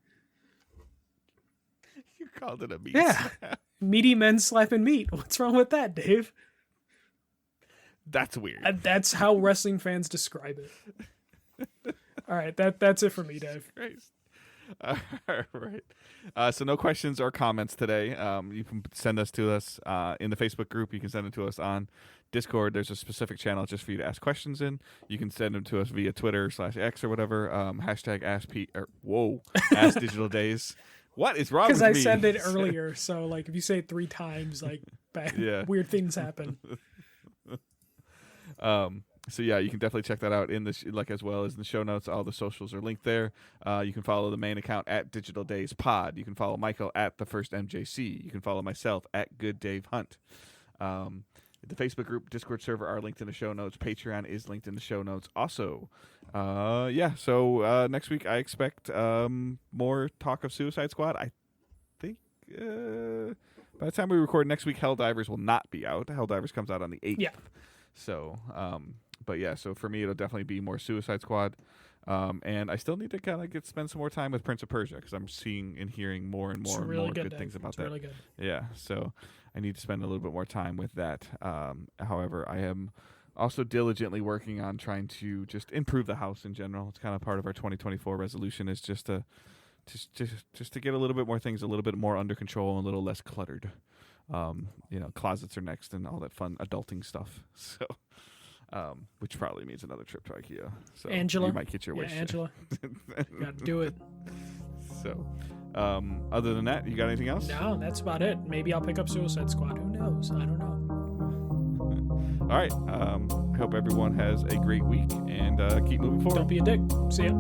You called it a meat slap. Meaty men slapping meat. What's wrong with that, Dave? That's weird. That's how wrestling fans describe it. All right, that's it for me, Dave. Christ. All right. So no questions or comments today. You can send us to us in the Facebook group. You can send them to us on Discord. There's a specific channel just for you to ask questions in. You can send them to us via Twitter/X or whatever. Hashtag Ask Digital Days. What is wrong with me? Because I said it earlier, so like if you say it 3 times, like weird things happen. So yeah, you can definitely check that out in the as well as in the show notes. All the socials are linked there. You can follow the main account at Digital Days Pod. You can follow Michael at The First MJC. You can follow myself at Good Dave Hunt. The Facebook group, Discord server are linked in the show notes. Patreon is linked in the show notes also. So next week I expect more talk of Suicide Squad. I think by the time we record next week, Helldivers will not be out. Helldivers comes out on the 8th. Yeah. So, but yeah, so for me, it'll definitely be more Suicide Squad. And I still need to kind of spend some more time with Prince of Persia because I'm seeing and hearing more and more good things about that. Really good. Yeah, so I need to spend a little bit more time with that. However, I am also diligently working on trying to just improve the house in general. It's kind of part of our 2024 resolution is just to get a little bit more things a little bit more under control and a little less cluttered. Closets are next and all that fun adulting stuff. So, which probably means another trip to IKEA. So Angela, you might get your wish. Angela, gotta do it. So, other than that, you got anything else? No, that's about it. Maybe I'll pick up Suicide Squad. Who knows? I don't know. All right. I hope everyone has a great week and keep moving forward. Don't be a dick. See ya.